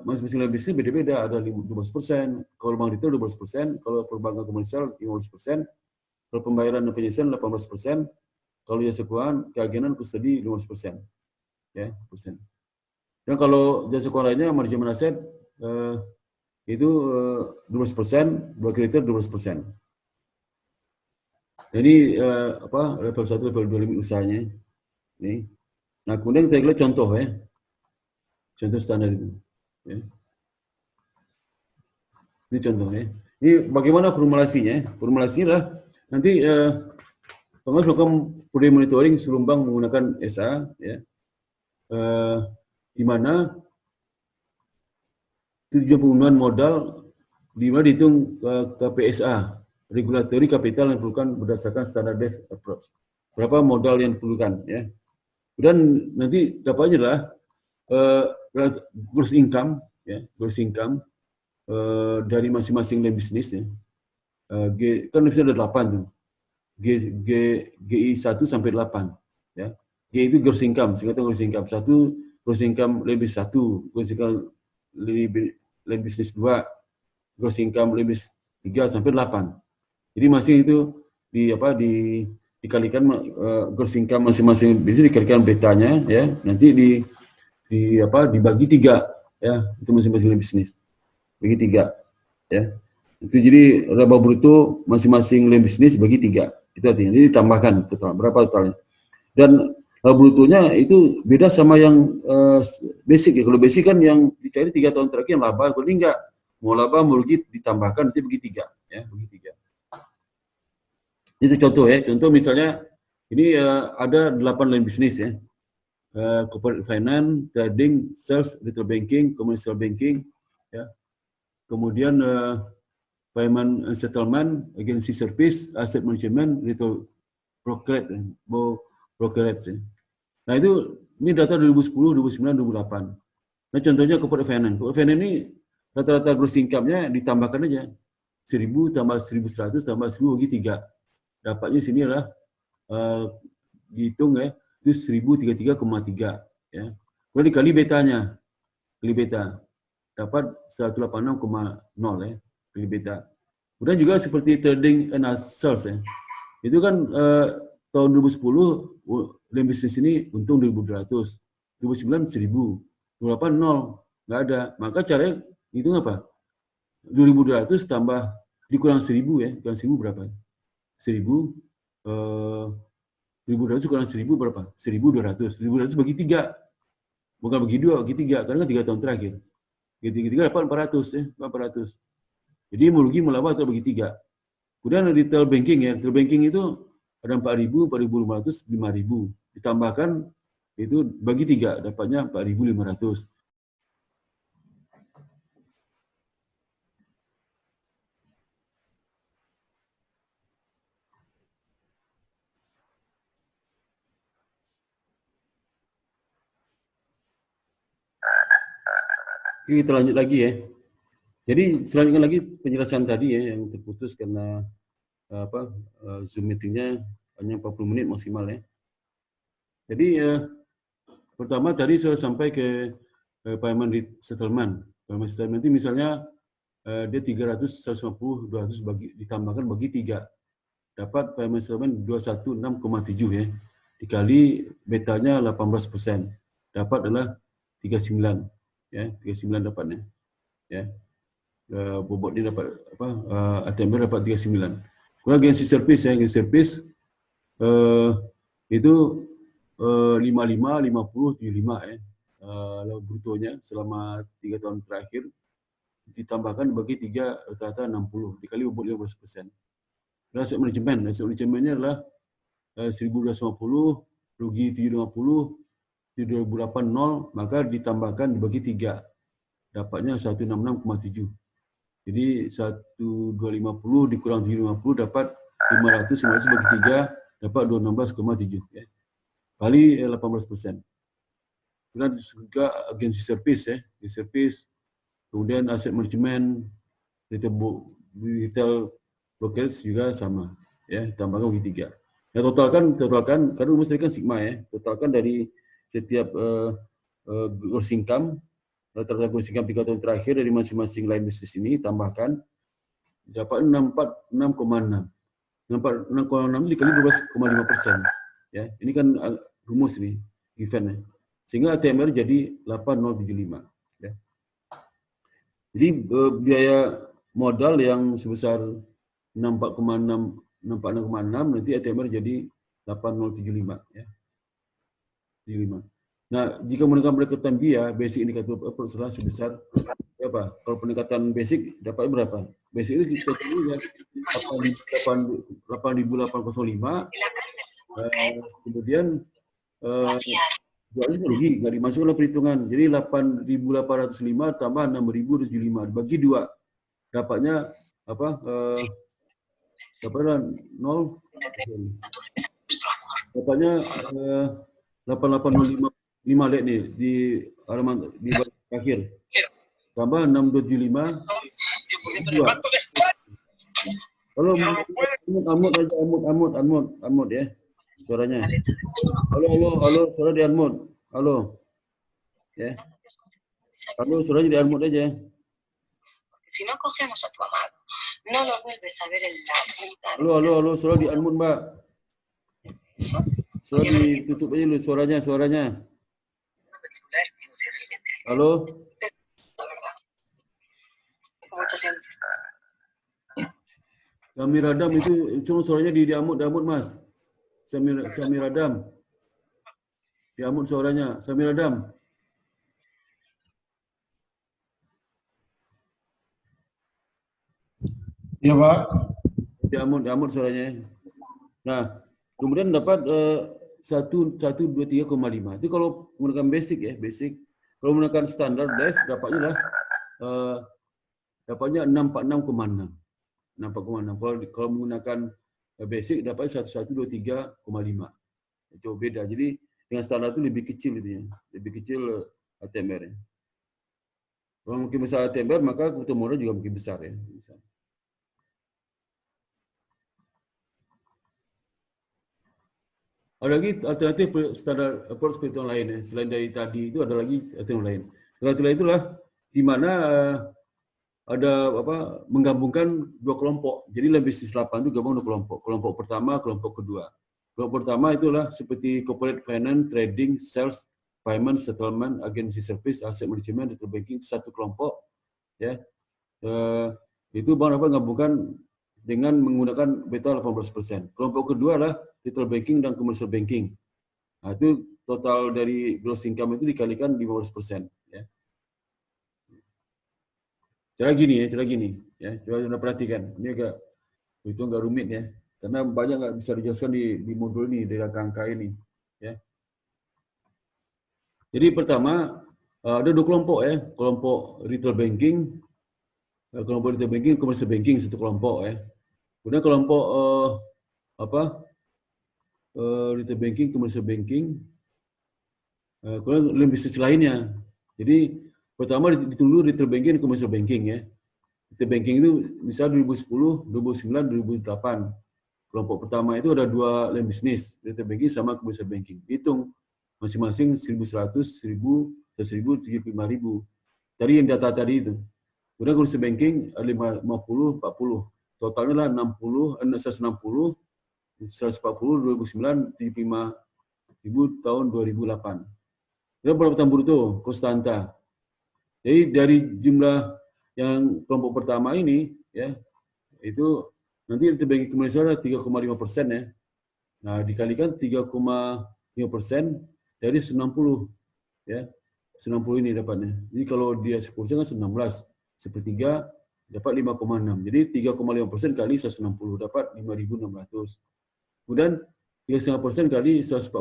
masing-masing line bisnis beda-beda, ada 15%, kalau bank retail 12%, kalau perbankan komersial 15%, kalau pembayaran dan penyelesaian 18%, kalau jasa keuangan, keyakinan, kustodi 15%. Ya, persen. Dan kalau jasa keuangan lainnya, manajemen aset, itu 12%, broker retail 12%. Jadi level 1, level 2 limit usahanya. Ini. Nah, kemudian kita lihat contoh ya. Contoh standar itu. Ya. Ini contohnya. Ini bagaimana formulasinya? Formulasinya adalah nanti pengawas melakukan periode monitoring sebelum bank menggunakan SA, ya, di mana tujuan penggunaan modal di mana dihitung KPSA, regulatory capital yang diperlukan berdasarkan standardized approach. Berapa modal yang diperlukan, ya. Dan nanti dapatnya adalah gross income, ya, gross income dari masing-masing line bisnis, ya. Kan ada 8 tuh. GI 1 sampai 8, ya. G itu gross income, singkatan gross income. 1 gross income line bisnis 1, gross income line bisnis 2, gross income line bisnis 3 sampai 8. Jadi masih itu dikalikan gross income masing-masing bisnis dikalikan betanya, ya. Nanti dibagi 3, ya, itu masing-masing bisnis. Bagi 3, ya. Itu jadi laba bruto masing-masing line bisnis bagi 3. Itu artinya. Jadi ditambahkan total berapa totalnya. Dan laba brutonya itu beda sama yang basic ya. Kalau basic kan yang dicari 3 tahun terakhir yang laba, kalau ini enggak. Mau laba mau rugi ditambahkan nanti bagi 3, ya, bagi 3. Itu contoh ya. Contoh misalnya ini ada 8 line bisnis ya. Corporate finance, trading, sales, retail banking, commercial banking, ya. Kemudian payment and settlement, agency service, asset management, retail brokerage, brokerage. Nah itu ini data 2010, 2009, 2008. Nah contohnya corporate finance. Corporate finance ini rata-rata gross income-nya ditambahkan aja 1000 tambah 1100 tambah 1000 bagi 3. Dapatnya sini adalah dihitung ya itu 1033,3, ya. Kemudian dikali betanya, kali beta dapat 186,0, ya, kali beta. Kemudian juga seperti trading and sales, ya. Itu kan tahun 2010 line bisnis ini untung 1.200, 2009 1000, 2008 0, nggak ada. Maka caranya itu apa? 2.200 tambah dikurang 1000, ya, kurang 1000 berapa? 1000 1.200 kurang 1000 berapa? 1.200. 1.200 bagi 3. Bukan bagi 2, bagi 3. Karena kan 3 tahun terakhir. Bagi 3 dapat 400, ya, 400. Jadi mau rugi mau laba atau bagi 3. Kemudian retail banking, ya. Retail banking itu ada 4.000, 4.500, 5.000. Ditambahkan itu bagi 3 dapatnya 4.500. Kita lanjut lagi ya. Jadi selanjutnya lagi penjelasan tadi ya yang terputus karena Zoom meetingnya hanya 40 menit maksimal ya. Jadi pertama tadi sudah sampai ke payment settlement. Payment settlement itu misalnya dia 300, 150, 200 ditambahkan bagi 3. Dapat payment settlement 216,7 ya. Dikali betanya 18%. Dapat adalah 39. Ya, 39 dapatnya. Ya. Bobot dia dapat ATM dapat 39. Kemudian agensi service ya, agensi service itu 55, 50, 75 ya. Brutonya selama 3 tahun terakhir ditambahkan bagi 3 rata-rata 60 dikali 15%. Dan aset manajemennya adalah 1.250 rugi 750 7.080 maka ditambahkan dibagi 3 dapatnya 166,7. Jadi 1.250 dikurang 750 dapat 500 bagi 3 dapat 216,7 ya. Kali 18%. Kemudian juga agensi servis ya, servis, kemudian aset manajemen, retail brokerage juga sama ya, tambahkan bagi 3. Nah, totalkan karena rumus tadi kan sigma ya, totalkan dari setiap gross income, rata-rata gross income 3 tahun terakhir dari masing-masing line bisnis ini tambahkan dapat 6,6. 6,6 dikali 12,5%. Ya, ini kan rumus nih, given ya. Sehingga ATMR jadi 8075 ya. Jadi biaya modal yang sebesar 64,6 nanti ATMR jadi 8075 ya. 75. Nah, jika menggunakan pendekatan BIA, basic indicator approach adalah sebesar berapa? Kalau pendekatan basic dapat berapa? Basic itu kita cari ya 8.805. Kemudian jualnya rugi, nggak dimasukkan perhitungan. Jadi 8.805 tambah 6.075 bagi 2. Dapatnya apa? Dapatnya 0. Dapatnya 8805 lihat nih di halaman di akhir. Tambah 6275 2. Kalau amut ya suaranya. Halo, suara di unmute. Halo. Ya. Halo, suaranya di unmute aja. Si no cogemos a tu amado, no lo vuelves a ver en la puta. Halo, suara di unmute, Mbak. Suara ditutup aja dulu suaranya. Halo. Samir Adam itu cuma suaranya di amut Mas. Samir Adam. Di amut suaranya. Samir Adam. Ya, Pak. Di amut suaranya. Nah, kemudian dapat 123,5. Itu kalau menggunakan basic ya, basic. Kalau menggunakan standar dash dapatnya lah dapatnya 646,6. 646. Kalau menggunakan basic dapat 1123,5. Itu beda. Jadi dengan standar itu lebih kecil itu ya. Lebih kecil ATMR. Kalau mungkin besar ATMR maka kebutuhan modal juga mungkin besar ya. Misalnya. Ada lagi alternatif standar approach perhitungan lain ya. Selain dari tadi itu ada lagi alternatif lain. Alternatif lain itulah di mana ada apa menggabungkan 2 kelompok. Jadi dalam bisnis 8 itu gabung 2 kelompok. Kelompok pertama, kelompok kedua. Kelompok pertama itulah seperti corporate finance, trading, sales, payment, settlement, agency service, asset management, retail banking, itu satu kelompok ya. Itu Bang Rafa gabungkan dengan menggunakan beta 18%. Kelompok kedua adalah retail banking dan commercial banking. Nah, itu total dari gross income itu dikalikan 15%. Ya. Cara gini ya. Coba Anda perhatikan. Ini agak rumit ya. Karena banyak nggak bisa dijelaskan di modul ini, dari angka ini. Ya. Jadi pertama, ada 2 kelompok ya. Kelompok retail banking, commercial banking, satu kelompok ya. Kemudian kelompok retail banking, commercial banking, kemudian bisnis lainnya. Jadi pertama ditunggu retail banking dan commercial banking ya. Retail banking itu misalnya 2010, 2009, 2008. Kelompok pertama itu ada 2 lane bisnis, retail banking sama commercial banking. Hitung masing-masing 1.100, 1.000, 1.000, 75.000. Tadi yang data tadi itu. Kemudian commercial banking 50, 40. Totalnya lah 160, 140, 2009, 75.000 tahun 2008. Itu pendapatan bruto, konstanta. Jadi dari jumlah yang kelompok pertama ini, ya, itu nanti retail banking komersial 3,5% ya. Nah, dikalikan 3,5% dari 90, ya. 90 ini dapatnya. Jadi kalau dia 10% kan 19, sepertiga dapat 5,6. Jadi 3,5% kali 160 dapat 5.600. Kemudian 3,5% kali 140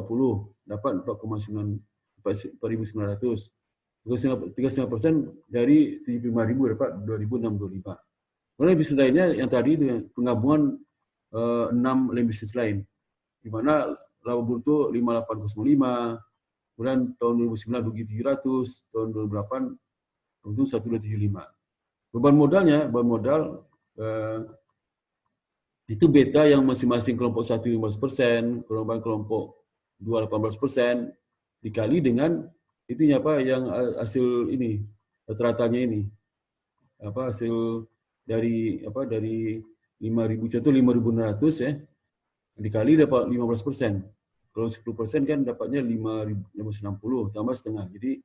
dapat 4,900. 3,5% dari 75.000 dapat 2.625. Kemudian bisnis lainnya yang tadi itu penggabungan 6 lane bisnis lain, di mana laba bruto 5.805, kemudian tahun 2009 rugi 700, tahun 2008 untung 1.275. Beban modal itu beta yang masing-masing kelompok 1 15%, kelompok 2 18%, dikali dengan itunya apa yang hasil ini rata-ratanya ini apa hasil dari 5.000, contoh 5.600 ya, dikali dapat 15%. Kalau 10% kan dapatnya 5.560 tambah setengah, jadi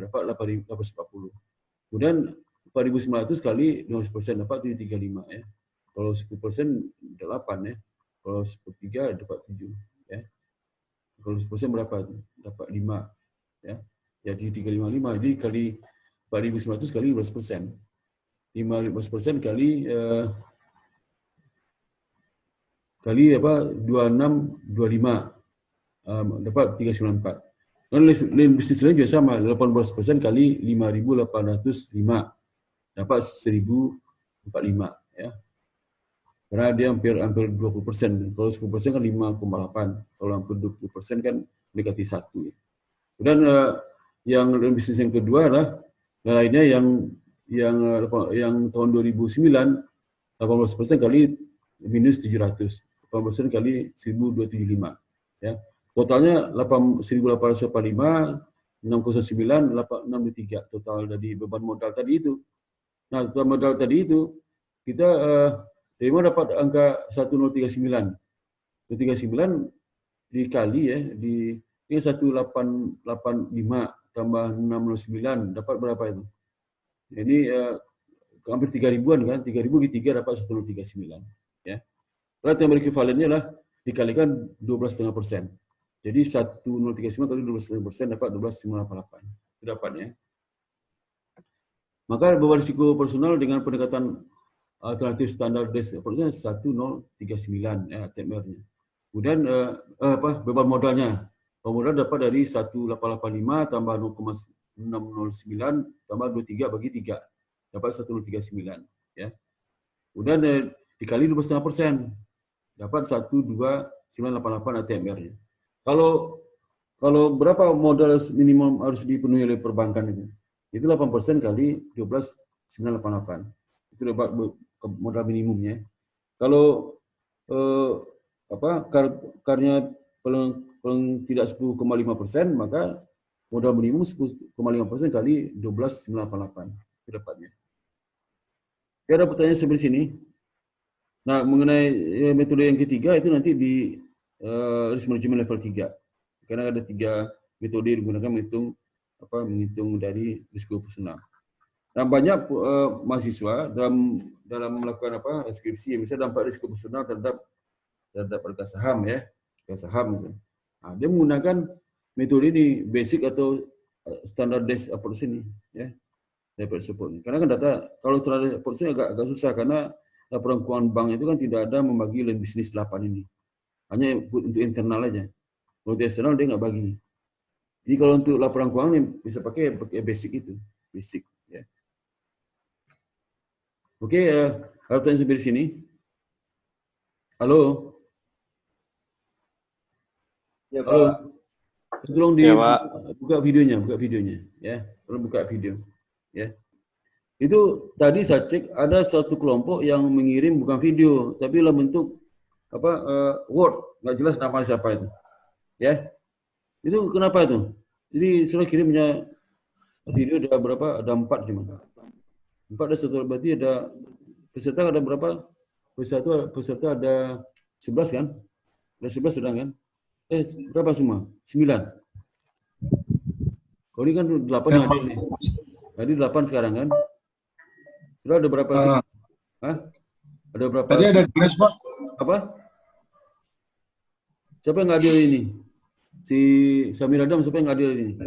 dapat 8.840. Kemudian 4.900 kali 15% dapat 735 ya. Kalau 10% 8 ya. Kalau 1/3 dapat 7 ya. Kalau 10% berapa? Dapat 5 ya. Jadi 355. Jadi kali 4.900 kali 15%. 15% kali kali apa 2625 dapat 394. Dan bisnis lain juga sama, 18% kali 5.805 dapat 1.045 ya. Karena dia hampir 20%. Kalau 10% kan 5,8. Kalau hampir 20% kan mendekati 1 ya. Kemudian yang bisnis yang kedua adalah lainnya yang tahun 2009 18% kali minus 700, 18% kali 1.275 ya. Totalnya 1.845, 609, 863 total dari beban modal tadi itu. Nah, total modal tadi itu kita dari mana dapat angka 1039? 139 dikali ya di ini 1885 tambah 609 dapat berapa itu? Jadi hampir 3.000-an kan, 3.000 bagi 3 dapat 1039 ya. Rata yang berekuivalennya adalah dikalikan 12,5%. Jadi 1039 kali 12,5% dapat 12,988. Itu dapatnya. Maka beban risiko personal dengan pendekatan alternatif standar DES approach-nya 1039 ya TMR-nya. Kemudian beban modalnya. Beban modal dapat dari 1885 tambah 0,609 tambah 23 bagi 3 dapat 1039 ya. Kemudian dikali 12,5% dapat 12988 ATMR-nya. Kalau berapa modal minimum harus dipenuhi oleh perbankan itu? Itu 8% kali 12,988. Itu dapat modal minimumnya. Kalau karnya paling tidak 10,5%, maka modal minimum 10,5% kali 12,988. Itu dapatnya. Ya, ada pertanyaan seperti sini. Nah, mengenai metode yang ketiga itu nanti di risk management level 3. Karena ada 3 metode yang digunakan menghitung dari risiko personal. Nah, banyak mahasiswa dalam melakukan skripsi, misalnya dampak risiko personal terhadap harga saham ya, harga saham misalnya. Nah, dia menggunakan metode ini basic atau standar DES approach ini ya. Dapat support. Karena kan data kalau standar approach ini agak susah karena laporan keuangan bank itu kan tidak ada membagi line bisnis 8 ini. Hanya untuk internal aja. Kalau untuk eksternal dia nggak bagi. Jadi kalau untuk laporan keuangan bisa pakai basic itu, basic ya. Oke, ada pertanyaan seperti sini. Halo. Ya, Pak. Halo. Tolong buka videonya ya. Tolong buka video ya. Itu tadi saya cek ada satu kelompok yang mengirim bukan video tapi dalam bentuk word, nggak jelas nama siapa itu ya. Itu kenapa itu? Jadi sudah kirimnya video ada berapa? Ada 4 cuma. 4 ada satu, berarti ada peserta ada berapa? Peserta ada 11 kan? Ada 11 sudah kan? Berapa semua? 9. Kalau ini kan 8 yang hadir nih. Tadi 8 sekarang kan? Sudah ada berapa sih? Hah? Ada berapa? Tadi ada Grace, Pak. Apa? Siapa yang hadir ini? Si Samir Adam, siapa yang hadir ini?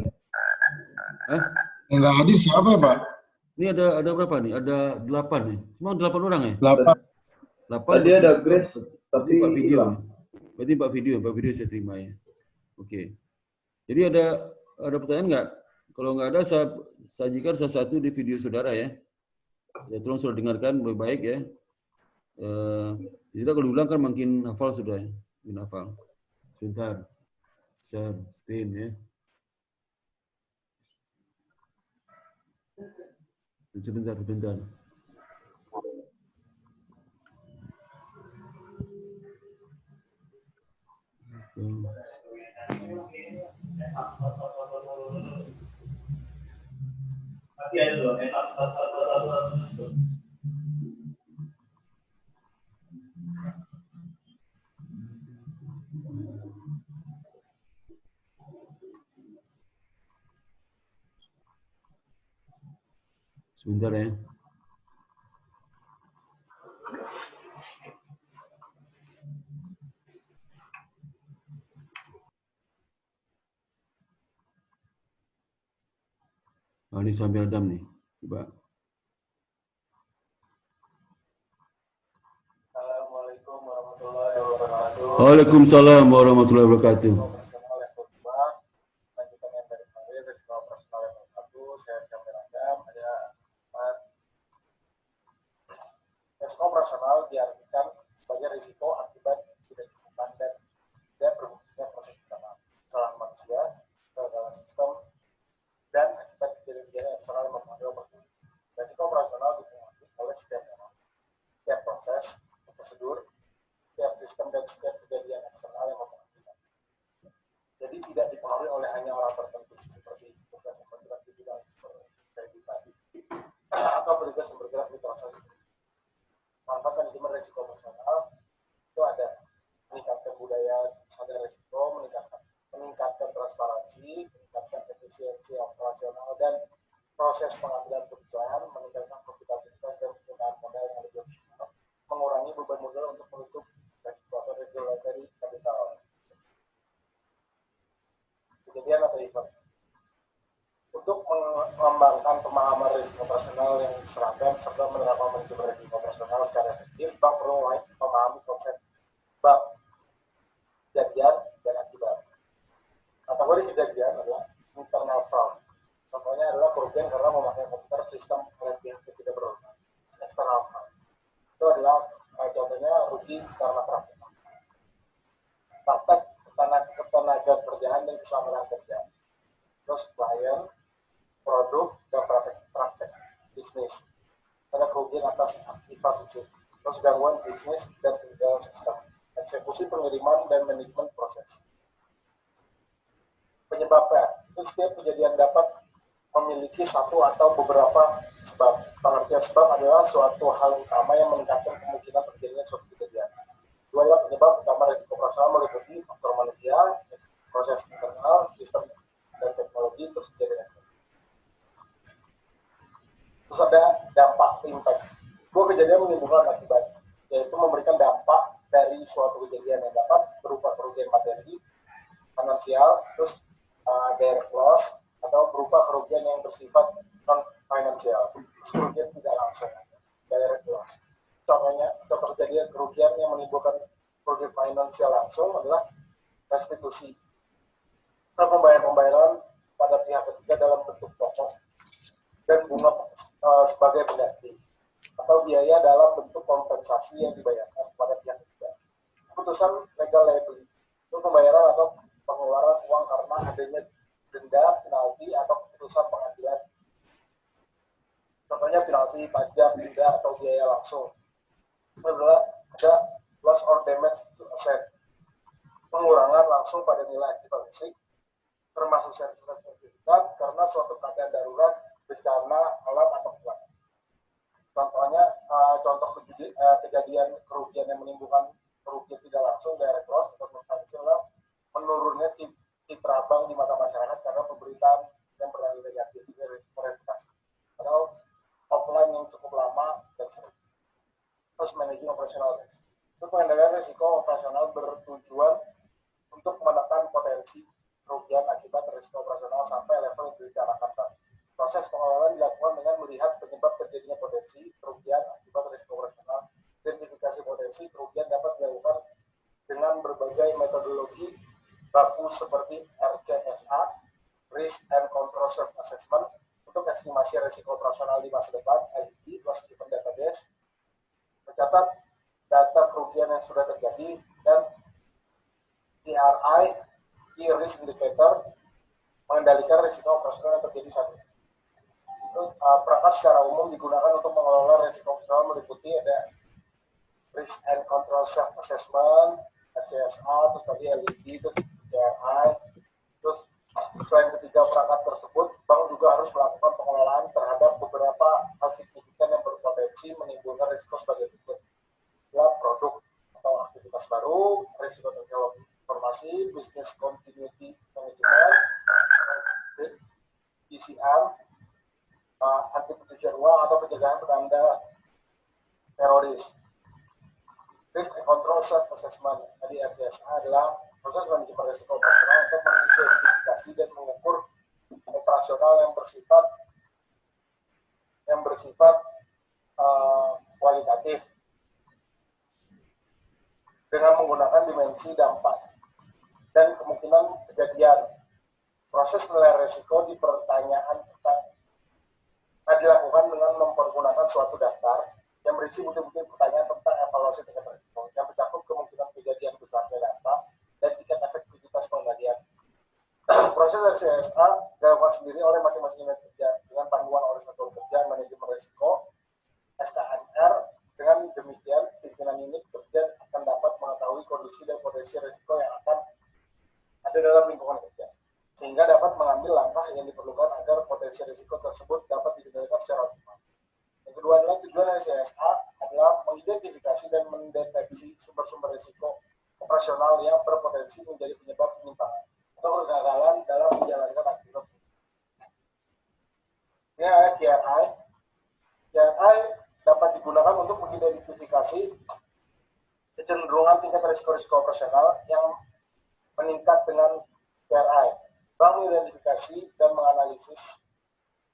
Hah? Yang nggak hadir siapa ya, Pak? Ini ada berapa nih? Ada 8 nih. Semua 8 orang ya? 8. 8. Tadi ada Grace, Berarti tapi 4 video. hilang. Berarti 4 video saya terima ya. Oke. Jadi ada pertanyaan nggak? Kalau nggak ada, saya sajikan salah satu di video saudara ya. Ya, tolong sudah dengarkan baik-baik ya. Kita kalau diulang kan makin hafal sudah ya. Makin hafal. Sebentar. Share screen ya. Sebentar. Sebentar ya. Oh, ini Samir Adam nih. Coba. Assalamualaikum warahmatullahi wabarakatuh. Waalaikumsalam warahmatullahi wabarakatuh. Operasional yang kedua, lanjutan yang dari kemarin, risiko operasional yang satu, saya Samir Adam, ada 4. Risiko operasional diartikan sebagai risiko akibat tidak cukupan dan tidak berfungsinya proses internal, kesalahan manusia, kegagalan sistem, dan akibat kejadian-kejadian eksternal yang mempengaruhi operasi. Risiko operasional dipengaruhi oleh setiap orang, setiap proses, prosedur, setiap sistem, dan setiap kejadian eksternal yang mempengaruhi. Jadi tidak dipengaruhi oleh hanya orang tertentu seperti tugas yang bergerak di bidang tadi atau petugas yang bergerak di transaksi. Manfaat manajemen risiko operasional itu ada meningkatkan budaya sadar risiko, meningkatkan transparansi, meningkatkan efisiensi operasional dan proses pengambilan keputusan, meningkatkan profitabilitas dan penggunaan modal yang lebih optimal, mengurangi beban modal untuk menutup risiko atau regulatory capital. Kejadian atau event. Untuk mengembangkan pemahaman risiko operasional yang seragam serta menerapkan manajemen risiko operasional secara efektif, bank perlu memahami konsep bab kejadian dan akibat. Kategori kejadian adalah internal fraud. Contohnya adalah kerugian karena memakai komputer sistem oleh pihak yang tidak berwenang. External fraud. Itu adalah contohnya rugi karena praktek ketenaga kerjaan dan keselamatan kerja. Terus klien, produk, dan praktek bisnis. Ada kerugian atas aktivitas, terus gangguan bisnis dan kegagalan sistem, eksekusi pengiriman dan manajemen proses. Penyebabnya, itu setiap kejadian dapat memiliki satu atau beberapa sebab. Pengertian sebab adalah suatu hal utama yang meningkatkan kemungkinan terjadinya suatu kejadian. Dua adalah penyebab utama risiko operasional meliputi faktor manusia, proses internal, sistem, dan teknologi, terus kejadian. Terus ada dampak impact. Dua kejadian menimbulkan akibat, yaitu memberikan dampak dari suatu kejadian yang dapat berupa kerugian materi, finansial, terus direct loss, atau berupa kerugian yang bersifat non-finansial, kerugian tidak langsung, direct loss. Contohnya, contoh kejadian kerugian yang menimbulkan kerugian finansial langsung adalah restitusi, atau pembayaran pada pihak ketiga dalam bentuk pokok dan bunga sebagai pengganti, atau biaya dalam bentuk kompensasi yang dibayarkan kepada pihak ketiga. Keputusan legal liability itu pembayaran atau pengeluaran uang karena adanya denda, penalti, atau keputusan pengadilan. Contohnya penalti, pajak, denda, atau biaya langsung. Itu adalah ada loss or damage to asset, pengurangan langsung pada nilai aktiva fisik, termasuk sertifikat karena suatu keadaan darurat, bencana alam atau kecelakaan. Contohnya, contoh kejadian kerugian yang menimbulkan kerugian tidak langsung direct loss atau non-financial, menurunnya citra bank di mata masyarakat karena pemberitaan yang bernilai negatif dari risiko reputasi atau offline yang cukup lama dan sering. Terus managing operational risk. Itu pengendalian risiko operasional bertujuan risiko operasional sampai level yang dibicarakan. Proses pengelolaan dilakukan dengan melihat penyebab terjadinya potensi kerugian akibat risiko operasional. Identifikasi potensi kerugian dapat dilakukan dengan berbagai metodologi baku seperti RCSA, Risk and Control Self Assessment, untuk estimasi risiko operasional di masa depan, LID, Loss Given Database, mencatat data kerugian yang sudah terjadi, dan TRI, Key Risk Indicator, mengendalikan risiko operasional yang terjadi saat ini. Terus, perangkat secara umum digunakan untuk mengelola risiko operasional meliputi ada Risk and Control Self Assessment, RCSA, terus tadi LID, terus TRI, terus selain ketiga perangkat tersebut, bank juga harus melakukan pengelolaan terhadap beberapa hal signifikan yang berpotensi menimbulkan risiko sebagai berikut. Ya, produk atau aktivitas baru, risiko teknologi informasi, business continuity management, PCM, anti pencucian uang atau pencegahan penanda teroris. Risk and Control Self Assessment, tadi RCSA, adalah proses manajemen risiko operasional untuk mengidentifikasi dan mengukur operasional yang bersifat kualitatif dengan menggunakan dimensi dampak dan kemungkinan kejadian. Proses nilai risiko di pertanyaan dilakukan dengan mempergunakan suatu daftar yang berisi bukti-bukti pertanyaan tentang evaluasi tingkat risiko yang mencakup kemungkinan kejadian besarnya data dan tingkat efektivitas pengendalian. Proses RCSA dilakukan sendiri oleh masing-masing unit kerja dengan panduan oleh satuan kerja manajemen risiko SKNR. Dengan demikian, pimpinan unit kerja akan dapat mengetahui kondisi dan potensi risiko yang akan ada dalam lingkungan kerja, sehingga dapat mengambil langkah yang diperlukan agar potensi risiko tersebut dapat dikendalikan secara optimal. Yang kedua adalah tujuan RCSA adalah mengidentifikasi dan mendeteksi sumber-sumber risiko operasional yang berpotensi menjadi penyebab penyimpangan atau kegagalan dalam menjalankan aktivitas. Ini adalah KRI. KRI dapat digunakan untuk mengidentifikasi kecenderungan tingkat risiko-risiko operasional yang meningkat dengan KRI. Bank mengidentifikasi dan menganalisis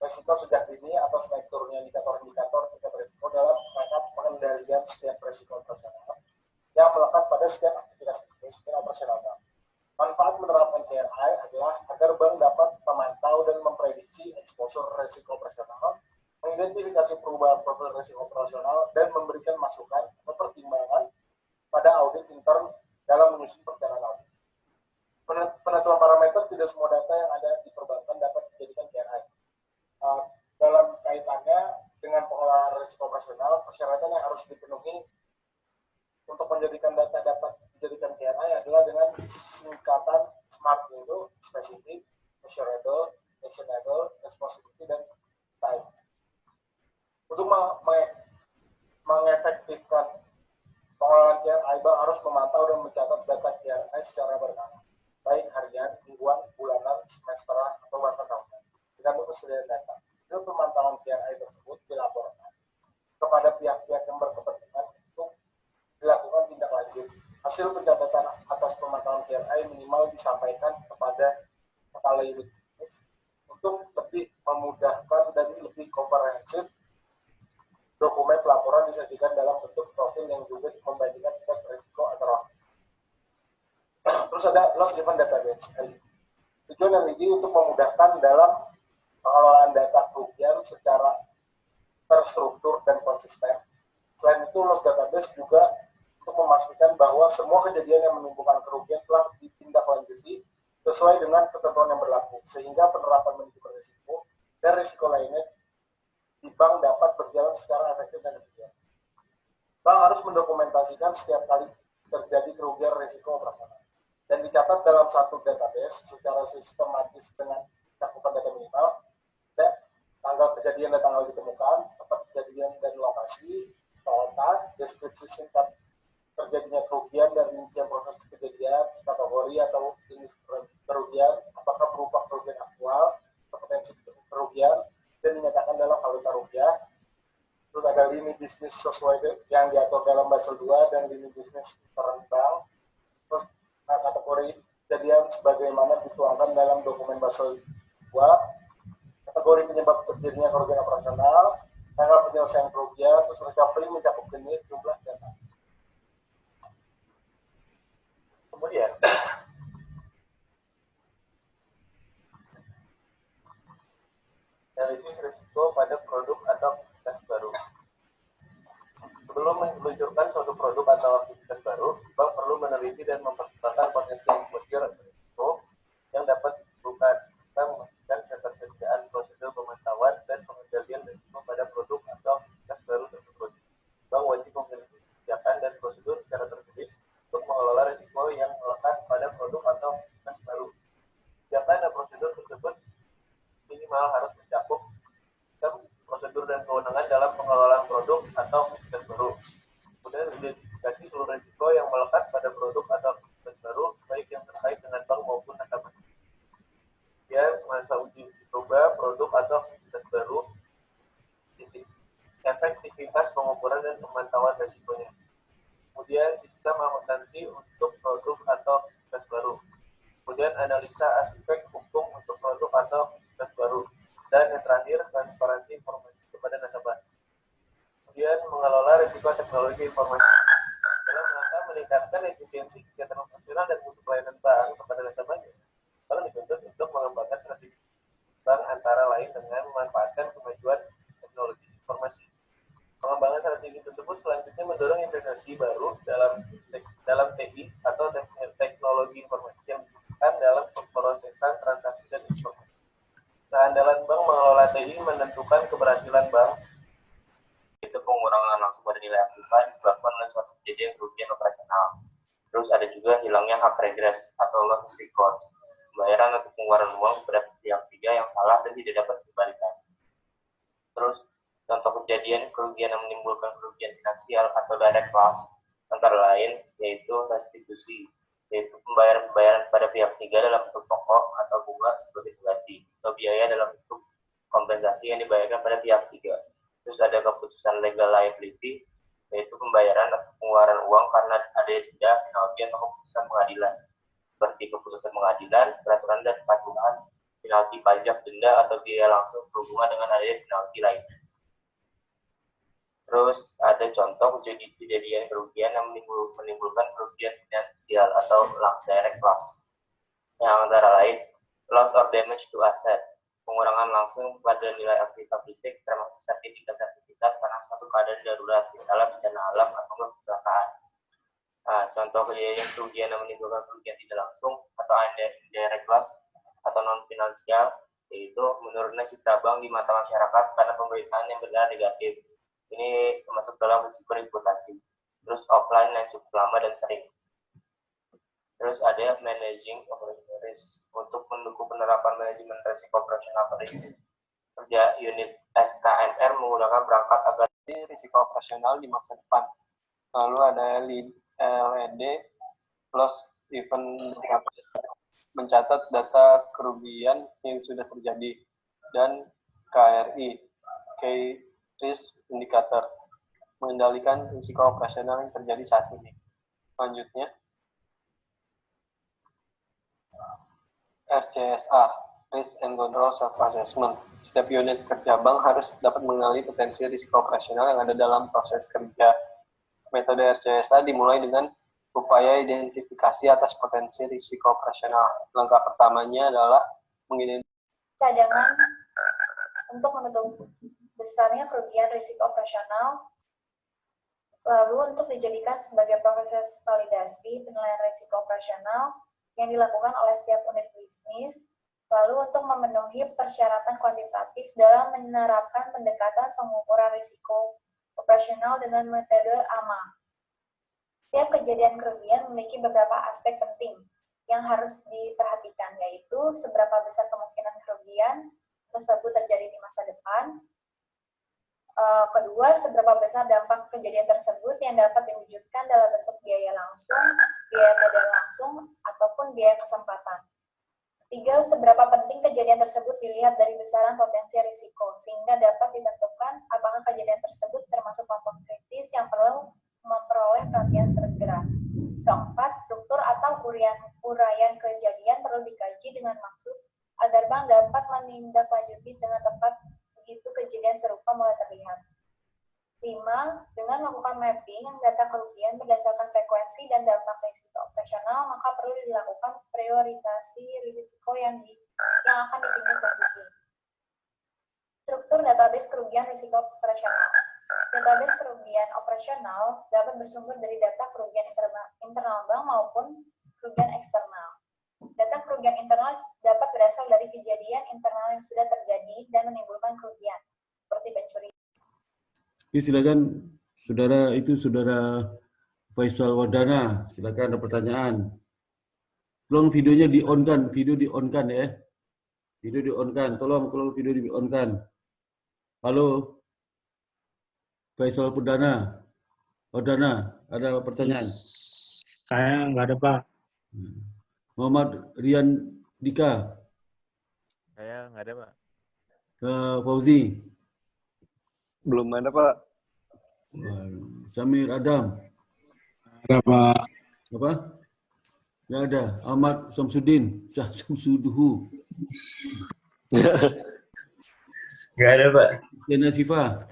risiko sejak dini atas naik turunnya indikator-indikator tingkat risiko dalam rangka pengendalian setiap risiko operasional yang melekat pada setiap aktivitas bisnis dan operasional bank. Manfaat menerapkan KRI adalah agar bank dapat memantau dan memprediksi exposure risiko operasional, mengidentifikasi perubahan profil risiko operasional, dan memberikan masukan atau pertimbangan pada audit intern dalam menyusun perencanaan audit. Penentuan parameter tidak semua data yang ada di perbankan dapat dijadikan KRI. Dalam kaitannya dengan pengelolaan risiko operasional, persyaratan yang harus dipenuhi untuk menjadikan data dapat dijadikan KRI adalah dengan singkatan SMART, yaitu specific, measurable, actionable, responsibility, dan time. Untuk mengefektifkan pengelolaan KRI, bank harus memantau dan mencatat data KRI secara berkala, baik harian, mingguan, bulanan, semesteran, atau bahkan tahunan, tergantung kesediaan data. Hasil pemantauan KRI tersebut dilaporkan kepada pihak-pihak yang berkepentingan untuk dilakukan tindak lanjut. Hasil pencatatan atas pemantauan KRI minimal disampaikan kepada kepala unit bisnis untuk lebih memudahkan dan lebih komprehensif. Dokumen pelaporan disajikan dalam bentuk profil yang juga membandingkan tingkat risiko antara. Terus ada Loss Given Database. Tujuan LID untuk memudahkan dalam pengelolaan data kerugian secara terstruktur dan konsisten. Selain itu, Loss Database juga untuk memastikan bahwa semua kejadian yang menimbulkan kerugian telah ditindaklanjuti sesuai dengan ketentuan yang berlaku, sehingga penerapan manajemen risiko dan risiko lainnya di bank dapat berjalan secara efektif dan efisien. Bank harus mendokumentasikan setiap kali terjadi kerugian risiko operasional dan dicatat dalam satu database secara sistematis dengan cakupan data minimal, tanggal kejadian dan tanggal ditemukan, tempat kejadian dan lokasi, total, deskripsi singkat terjadinya kerugian dan rincian proses kejadian, kategori atau jenis kerugian, apakah berupa kerugian aktual, potensi kerugian, dan dinyatakan dalam valuta rupiah. Terus ada lini bisnis sesuai yang diatur dalam Basel II dan lini bisnis peran bank. Terus kategori kejadian dan sebagaimana dituangkan dalam dokumen Basel 2, kategori penyebab terjadinya kerugian operasional, tanggal penyelesaian kerugian, terus recovery mencakup jenis, jumlah, dan kemudian analisis risiko pada produk atau aktivitas baru. Sebelum meluncurkan suatu produk atau aktivitas baru, bank perlu meneliti dan mempertimbangkan potensi exposure atau risiko yang dapat ditimbulkan, serta memastikan ketersediaan prosedur pemantauan dan pengendalian risiko pada produk atau aktivitas baru tersebut. Bank wajib memiliki kebijakan dan prosedur secara tertulis untuk mengelola risiko yang melekat pada produk atau aktivitas baru. Kebijakan dan prosedur tersebut minimal harus mencakup prosedur dan kewenangan dalam pengelolaan produk atau aktivitas baru. Kemudian identifikasi seluruh risiko yang melekat pada produk atau aktivitas baru, baik yang terkait dengan bank maupun nasabah. Kemudian masa uji coba produk atau aktivitas baru, efektivitas pengukuran dan pemantauan risikonya. Kemudian sistem akuntansi untuk produk atau aktivitas baru. Kemudian analisa aspek hukum untuk produk atau aktivitas baru. Dan yang terakhir, transparansi informasi kepada nasabah. Kemudian mengelola risiko teknologi informasi dalam rangka meningkatkan efisiensi kegiatan operasional dan mutu pelayanan bank kepada nasabahnya. Bank dituntut untuk mengembangkan strategi bank antara lain dengan memanfaatkan kemajuan teknologi informasi. Pengembangan strategi tersebut selanjutnya mendorong investasi baru dalam TI atau teknologi informasi yang dibutuhkan dalam pemrosesan transaksi dan informasi. Keandalan bank mengelola TI menentukan keberhasilan bank. Itu pengurangan langsung pada nilai aktiva disebabkan oleh suatu kejadian kerugian operasional. Terus ada juga hilangnya hak regres atau loss of recourse, pembayaran atau pengeluaran uang kepada pihak ketiga yang salah dan tidak dapat dikembalikan. Terus contoh kejadian kerugian yang menimbulkan kerugian finansial atau direct loss antara lain yaitu restitusi, yaitu pembayaran pada pihak ketiga dalam bentuk pokok atau bunga sebagai pengganti, atau biaya dalam bentuk kompensasi yang dibayarkan pada pihak ketiga. Terus ada keputusan legal liability, yaitu pembayaran atau pengeluaran uang karena ada tidak penalti atau keputusan pengadilan, seperti keputusan pengadilan, peraturan dan kepatuhan, penalti pajak, denda, atau biaya langsung berhubungan dengan adanya penalti lainnya. Terus ada contoh kejadian kerugian yang menimbulkan kerugian finansial atau direct loss, yang antara lain loss or damage to asset, pengurangan langsung pada nilai aktiva fisik termasuk sertifikat karena suatu keadaan darurat, misalnya bencana alam atau kecelakaan. Nah, contoh kejadian kerugian yang menimbulkan kerugian tidak langsung atau indirect loss atau non finansial, yaitu menurunnya citra bank di mata masyarakat karena pemberitaan yang benar negatif. Ini termasuk dalam risiko reputasi. Terus offline yang cukup lama dan sering. Terus ada managing operational risk, untuk mendukung penerapan manajemen risiko operasional pada unit SKNR menggunakan perangkat agar risiko operasional di masa depan. Lalu ada LED loss event mencatat data kerugian yang sudah terjadi, dan KRI Key Risk Indicator mengendalikan risiko operasional yang terjadi saat ini. Selanjutnya RCSA, Risk and Control Self-Assessment. Setiap unit kerja bank harus dapat mengenali potensi risiko operasional yang ada dalam proses kerja. Metode RCSA dimulai dengan upaya identifikasi atas potensi risiko operasional. Langkah pertamanya adalah mengidentifikasi cadangan untuk menutup besarnya kerugian risiko operasional, lalu untuk dijadikan sebagai proses validasi penilaian risiko operasional yang dilakukan oleh setiap unit bisnis, lalu untuk memenuhi persyaratan kuantitatif dalam menerapkan pendekatan pengukuran risiko operasional dengan metode AMA. Setiap kejadian kerugian memiliki beberapa aspek penting yang harus diperhatikan, yaitu seberapa besar kemungkinan kerugian tersebut terjadi di masa depan. Kedua, seberapa besar dampak kejadian tersebut yang dapat diwujudkan dalam bentuk biaya langsung, biaya tidak langsung, ataupun biaya kesempatan. Tiga, seberapa penting kejadian tersebut dilihat dari besaran potensi risiko, sehingga dapat ditentukan apakah kejadian tersebut termasuk kelompok kritis yang perlu memperoleh perhatian segera. Keempat, struktur atau uraian kejadian dengan maksud agar bank dapat menindaklanjuti dengan tepat begitu kejadian serupa mulai terlihat. 5. Dengan melakukan mapping data kerugian berdasarkan frekuensi dan dampak risiko operasional, maka perlu dilakukan priorisasi risiko yang akan ditindaklanjuti. Struktur database kerugian risiko operasional. Database kerugian operasional dapat bersumber dari data kerugian internal bank maupun kerugian eksternal. Data kerugian internal dapat berasal dari kejadian internal yang sudah terjadi dan menimbulkan kerugian, seperti pencurian. Oke, silakan saudara Faisal Wardana, silakan ada pertanyaan. Tolong videonya di-on-kan, video di-on-kan ya. Video di-on-kan, tolong video di-on-kan. Halo. Faisal Wardana, ada pertanyaan? Saya nggak ada, Pak. Muhammad Rian Dika. Saya nggak ada, Pak. Fauzi. Belum ada, Pak. Samir Adam. Ada, Pak. Apa? Nggak ada. Ahmad Samsudin. Samsuduhu. Nggak ada, Pak. Jana Sifa.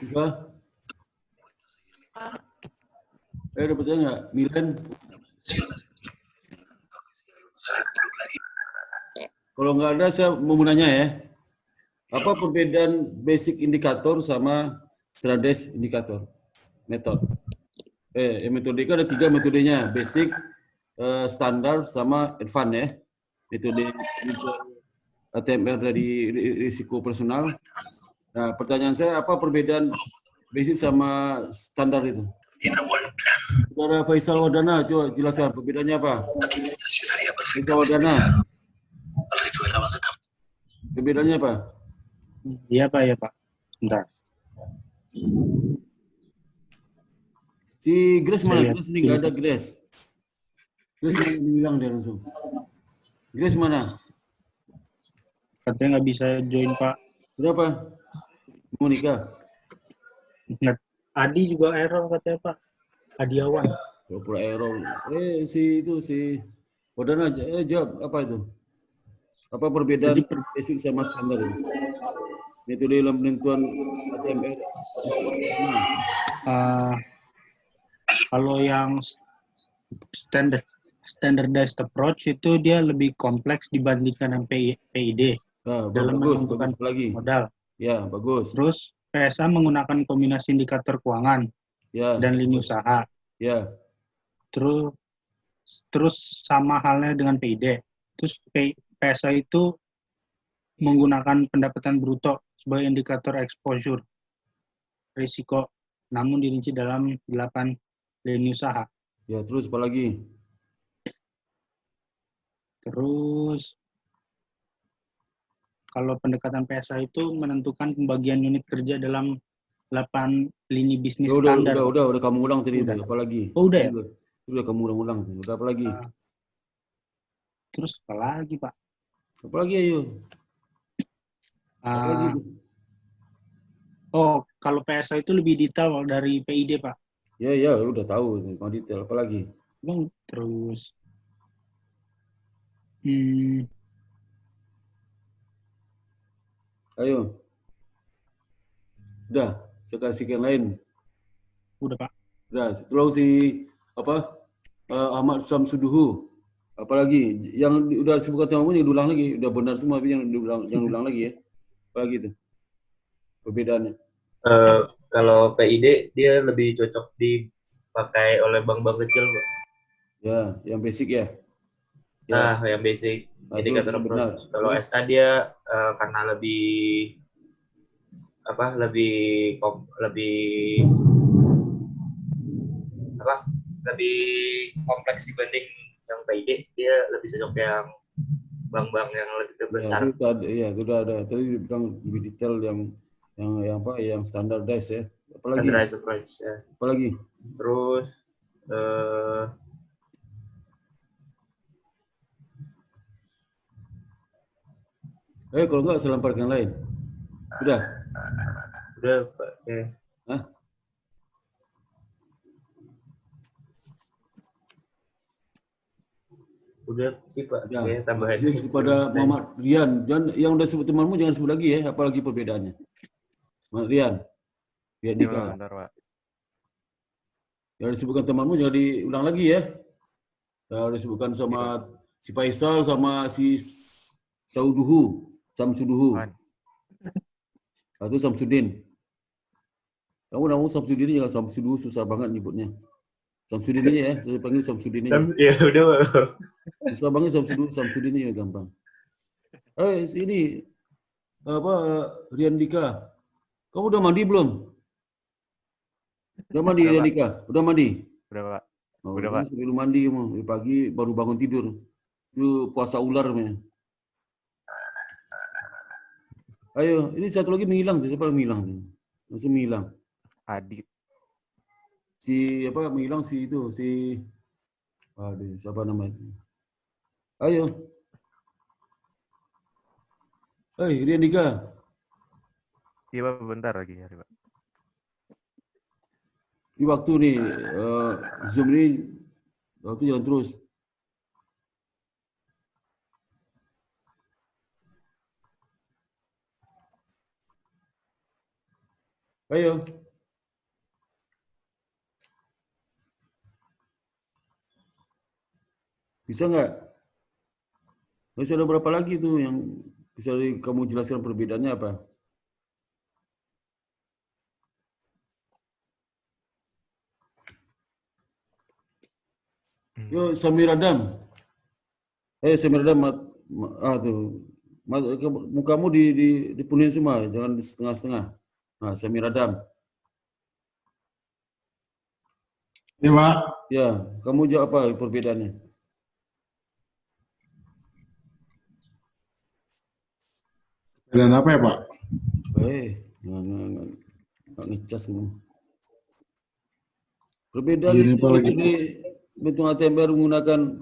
Sifa. Ada pertanyaan nggak? Milan? Kalau nggak ada, saya mau nanya ya. Apa perbedaan basic indikator sama standardized indikator? Metode. Metode kan ada 3 metodenya. Basic, standar, sama advance ya. Metode ATMR dari risiko personal. Nah, pertanyaan saya, apa perbedaan basic sama standar itu? Saudara Faisal Wardana, coba jelaskan perbedaannya apa? Faisal Wardana. Perbedaannya apa? Iya, Pak, ya, Pak. Bentar. Si Grace mana? Saya Grace ini nggak ada Grace. Grace mana bilang dia langsung. Grace mana? Katanya nggak bisa join, Pak. Berapa? Mau nikah? Nggak. Adi juga error katanya, Pak. Adiawan. Pura error. Si Wardana, jawab apa itu? Apa perbedaan basic sama standar itu? Metode dalam penentuan ATMR. Kalau yang standardized approach itu dia lebih kompleks dibandingkan yang PID dalam menentukan modal. Ya, bagus. Terus PSA menggunakan kombinasi indikator keuangan dan lini usaha. Ya. Terus sama halnya dengan PID. Terus PSA itu menggunakan pendapatan bruto sebagai indikator exposure risiko, namun dirinci dalam 8 lini usaha. Ya, terus apa lagi? Terus kalau pendekatan PSA itu menentukan pembagian unit kerja dalam 8 lini bisnis standar. Udah kamu ulang tadi itu. Apa lagi? Oh, udah ya? Udah kamu ulang. Udah apa lagi? Terus apa lagi, Pak? Apa lagi, ayo? Apa lagi? Oh, kalau PSA itu lebih detail dari PID, Pak. Ya, udah tahu. Mau detail. Apa lagi? Bang, terus ayo. Udah, saya kasih yang lain. Udah, Pak. Udah, tolong Ahmad Samsuduhu. Apalagi yang udah disebutkan kamu yang diulang lagi, udah benar semua tapi yang diulang lagi ya. Apalagi itu perbedaannya. Kalau PID dia lebih cocok dipakai oleh bank-bank kecil, Pak. Ya, yang basic ya. Nah, yang basic indikator approach. Kalau SA dia karena lebih kompleks dibanding yang PID, dia lebih cocok yang bank-bank yang lebih besar. Iya, itu udah ada. Tadi bilang lebih detail yang standardized ya. Apalagi? Standardized approach ya. Apalagi? Terus kalau enggak saya lempar yang lain. Udah, Pak. Okay. Hah? Udah sih Pak, Ya. kayaknya tambahan. Terus kepada Muhammad Rian, jangan yang udah sebut temanmu jangan sebut lagi ya, apalagi perbedaannya. Muhammad Rian Iya, Dika. Pak, bentar, Pak. Yang disebutkan temanmu jangan diulang lagi ya. Yang disebutkan sama si Faisal sama si Samsuduhu. Atau Samsudin. Kamu nama Samsudin ini jangan Samsuduhu, susah banget nyebutnya. Samsudin aja ya, saya panggil Samsudin aja. Ya udah Pak. Susah banget Samsudin ya gampang. Sini apa Rian Dika. Kamu udah mandi belum? Udah mandi Rian Dika? Udah mandi? Udah, Pak. Oh, Udah, Pak. sebelum mandi kamu. Pagi baru bangun tidur. Itu puasa ular namanya. Ayo, ini satu lagi menghilang. Siapa yang menghilang? Langsung menghilang. Adi. Si apa menghilang si itu aduh siapa namanya? Ayo. Rian Dika. Iya, Pak, bentar lagi ya, Pak. Ini waktu nih Zoom ini waktu jalan terus. Ayo. Bisa nggak? Masih ada berapa lagi tuh yang bisa kamu jelaskan perbedaannya apa? Yo, Samir Adam. Samir Adam, tuh. Mukamu dipenuhi semua, jangan setengah-setengah. Nah, Samir Adam. Iya, Pak. Ya, kamu jawab apa perbedaannya? Dan apa ya, Pak? Nggak ngecas kamu. Perbedaan Ini bentuk ATMR menggunakan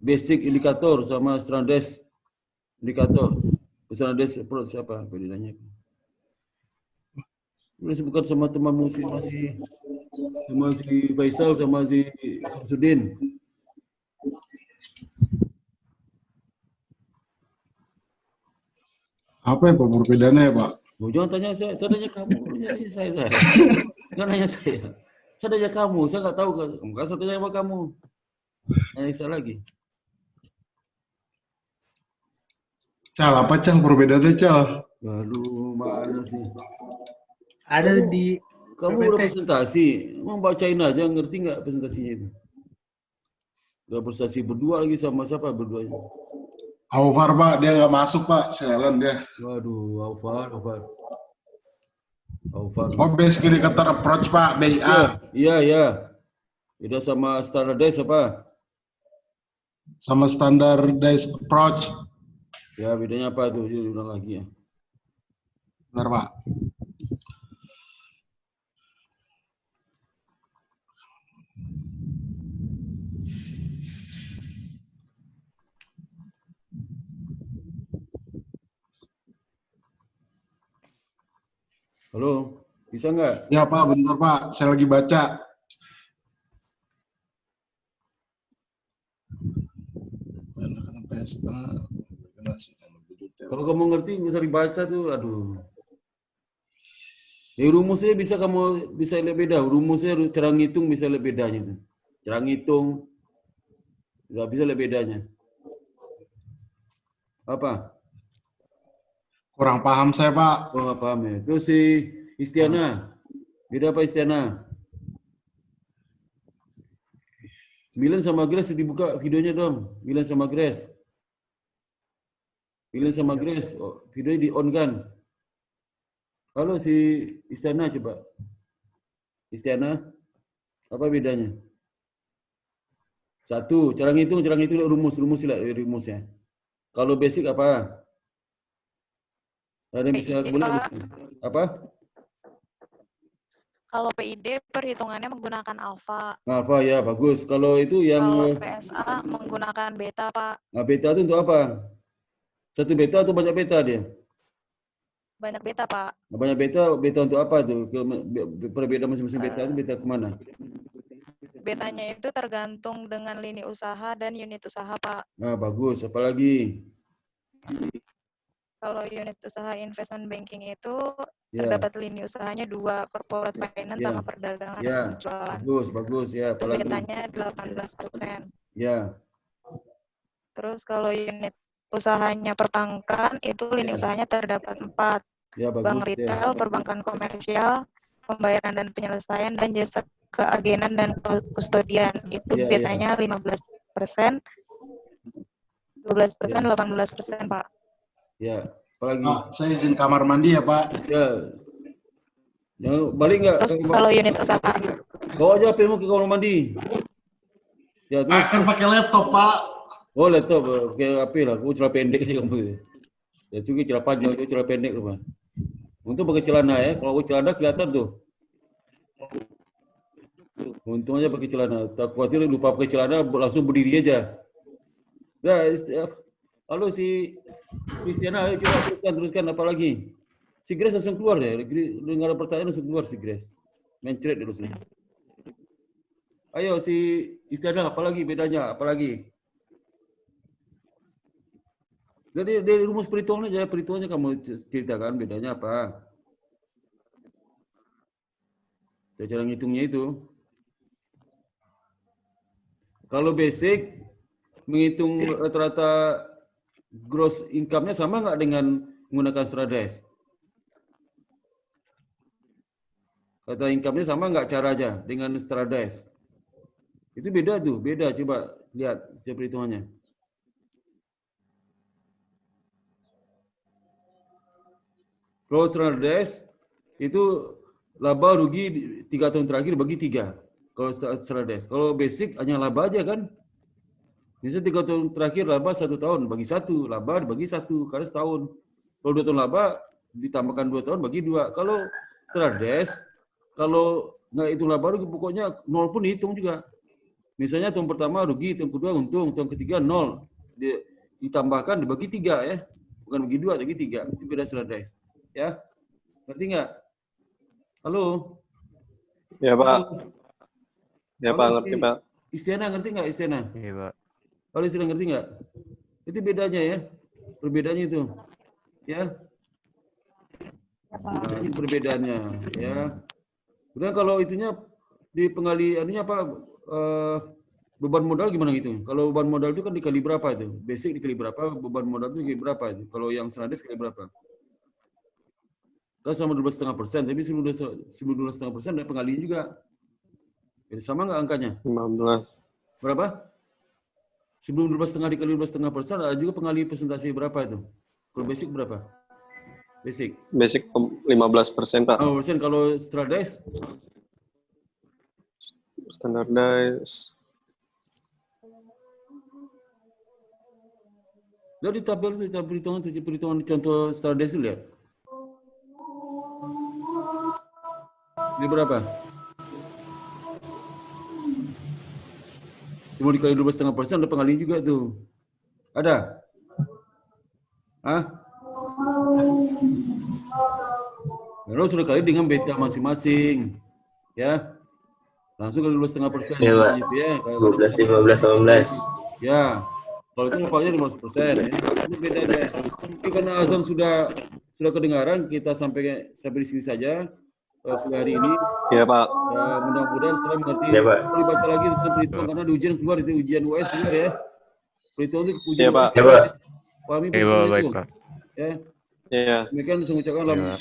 basic indikator sama standardized indikator. Standardized approach apa bedanya? Boleh sebutkan sama temanmu sama si Faisal sama si Samsudin. Apa ya, Pak, perbedaannya ya, Pak? Jangan tanya saya tanya kamu, tanya saya. Jangan nanya saya. Saya tanya kamu, saya nggak tahu. Enggak, saya tanya sama kamu. Nanya saya lagi. Cal, apa Cal perbedaannya, Cal? Aduh, mana sih? Ada di Kamu udah presentasi, emang bacain aja, ngerti nggak presentasinya itu? Udah presentasi berdua lagi sama siapa berduanya? Aufar, Pak, dia nggak masuk, Pak. Silent dia. Waduh, Aufar. Oh, basic indicator approach, Pak, BIA. Iya. Beda sama standardized apa? Sama standardized approach. Ya, bedanya apa tuh? Ulang lagi ya. Benar, Pak. Halo, bisa nggak? Ya, Pak, bentar, Pak. Saya lagi baca. Kalau kamu ngerti, nggak usah dibaca tuh. Aduh. Rumusnya bisa kamu bisa lihat beda. Rumusnya cara ngitung bisa lihat bedanya tuh. Cara ngitung nggak bisa lihat bedanya. Apa? Kurang paham saya, Pak. Oh, nggak paham ya. Terus si Istiana. Beda apa Istiana? Milan sama Grace dibuka videonya dong. Milan sama Grace. Oh, videonya di on kan? Halo si Istiana coba. Istiana, apa bedanya? Satu, cara ngitung rumusnya. Kalau basic apa? Ada yang bisa boleh apa? Kalau PID perhitungannya menggunakan alfa. Alfa ya, bagus. Kalau itu yang Kalau PSA menggunakan beta, Pak. Nah, beta itu untuk apa? Satu beta atau banyak beta dia? Banyak beta, Pak. Nah, banyak beta untuk apa tuh? Perbedaan masing-masing beta itu beta kemana? betanya itu tergantung dengan lini usaha dan unit usaha, Pak. Nah, bagus. Apalagi? Kalau unit usaha investment banking itu Ya. terdapat lini usahanya 2, corporate finance Ya. sama perdagangan Ya. dan penjualan. Bagus. Ya, Itu apalagi? betanya 18%. Ya. Terus kalau unit usahanya perbankan, itu lini Ya. usahanya terdapat 4. Ya, bagus. Bank retail, perbankan komersial, pembayaran dan penyelesaian, dan jasa keagenan dan kustodian. Itu Ya, betanya 15%, 12%, 18%, Pak. Ya, apalagi? Pak, saya izin kamar mandi ya, Pak. Ya. Yang balik nggak? Terus kalau unit usaha, Bawa aja HP-mu ke kamar mandi. Ya, terus. Akan pakai laptop, Pak. Oh, laptop. Pakai HP lah. Aku celana pendek aja kamu. Ya, juga celana panjang, itu celana pendek rumah. Untung pakai celana ya. Kalau pakai celana kelihatan tuh. Untung aja pakai celana. Tak khawatir lupa pakai celana, langsung berdiri aja. Ya, halo si Kristiana, ayo coba teruskan apa lagi? Si Grace langsung keluar ya. Dengar pertanyaan langsung keluar si Grace. Mencret dulu sini. Ayo si Kristiana, apa lagi bedanya? Apa lagi? Jadi dari rumus perhitungannya kamu ceritakan bedanya apa? Cara ngitungnya itu. Kalau basic menghitung rata-rata gross income-nya sama nggak dengan menggunakan Strades? Rata income-nya sama nggak caranya dengan Strades? Itu beda tuh, beda. Coba lihat cara perhitungannya. Kalau Strades itu laba rugi 3 tahun terakhir bagi 3. Kalau Strades. Kalau basic hanya laba aja kan? Misalnya 3 tahun terakhir laba 1 tahun bagi 1, laba bagi 1 karena setahun. Kalau 2 tahun laba ditambahkan 2 tahun bagi 2. Kalau Strades, kalau nggak hitung laba rugi pokoknya 0 pun dihitung juga. Misalnya tahun pertama rugi, tahun kedua untung, tahun ketiga 0. Ditambahkan dibagi 3 ya. Bukan bagi 2, bagi 3. Itu beda Strades. Ya. Ngerti nggak? Halo? Ya, Pak. Halo? Ya, Pak, ngerti, Pak. Istiana ngerti nggak Istiana? Iya, Pak. Kalau Istiana ngerti nggak? Itu bedanya ya. Perbedaannya itu. Ya. Nah, ini perbedaannya. Ya. Kemudian kalau itunya di pengaliannya apa? Beban modal gimana gitu? Kalau beban modal itu kan dikali berapa itu? Basic dikali berapa? Beban modal itu dikali berapa itu? Kalau yang Strades dikali berapa? Kan sama 12,5%, tapi 12,5% ada pengalian juga. Jadi sama nggak angkanya? 15. Berapa? Sebelum 12,5 dikali 12,5% ada juga pengalian persentase berapa itu? Kalau basic berapa? Basic. Basic 15%, Pak. 5%. Kalau Strades? Standardized. Lihat di tabel itu, perhitungan contoh Strades itu lihat. Ini berapa? Cuma dikali 12,5% ada pengalian juga tuh. Ada? Hah? Lalu sudah kali dengan beta masing-masing. Ya. Langsung kali 12,5%. Iya, Pak. Gitu ya. 12, 15, 18. Ya. Kalau itu levelnya 15%. Ya. Itu bedanya. Tapi karena azan sudah kedengaran, kita sampai di sini saja. Hari ini. Iya, Pak. Mudah-mudahan setelah mengerti. Iya, Pak. Dibaca lagi tentang perhitungan karena di ujian keluar itu ujian US keluar ya. Perhitungan itu ujian Iya, Pak. US. Iya, Pak. Pahami Iya, perhitungan baik, itu. Pak. Ya. Iya. Demikian saya ucapkan Iya.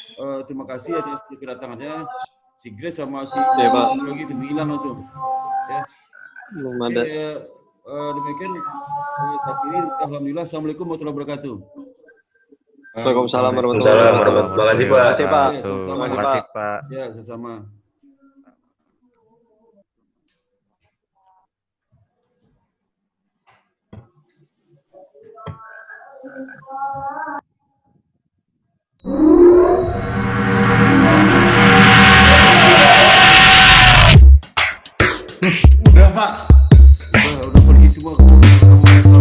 terima kasih atas kedatangannya si Grace sama si Iya, Pak. lagi itu hilang langsung. Ya. Belum ada. Demikian akhiri alhamdulillah. Assalamualaikum warahmatullahi wabarakatuh. Waalaikumsalam warahmatullahi Waalaikumsalam wabarakatuh. warahmatullahi wabarakatuh. Terima kasih, Pak. Ya, sama-sama. Terima kasih, Terima kasih, Pak. Pak. Ya, sama-sama. Udah, Pak. Udah pergi semua kamu.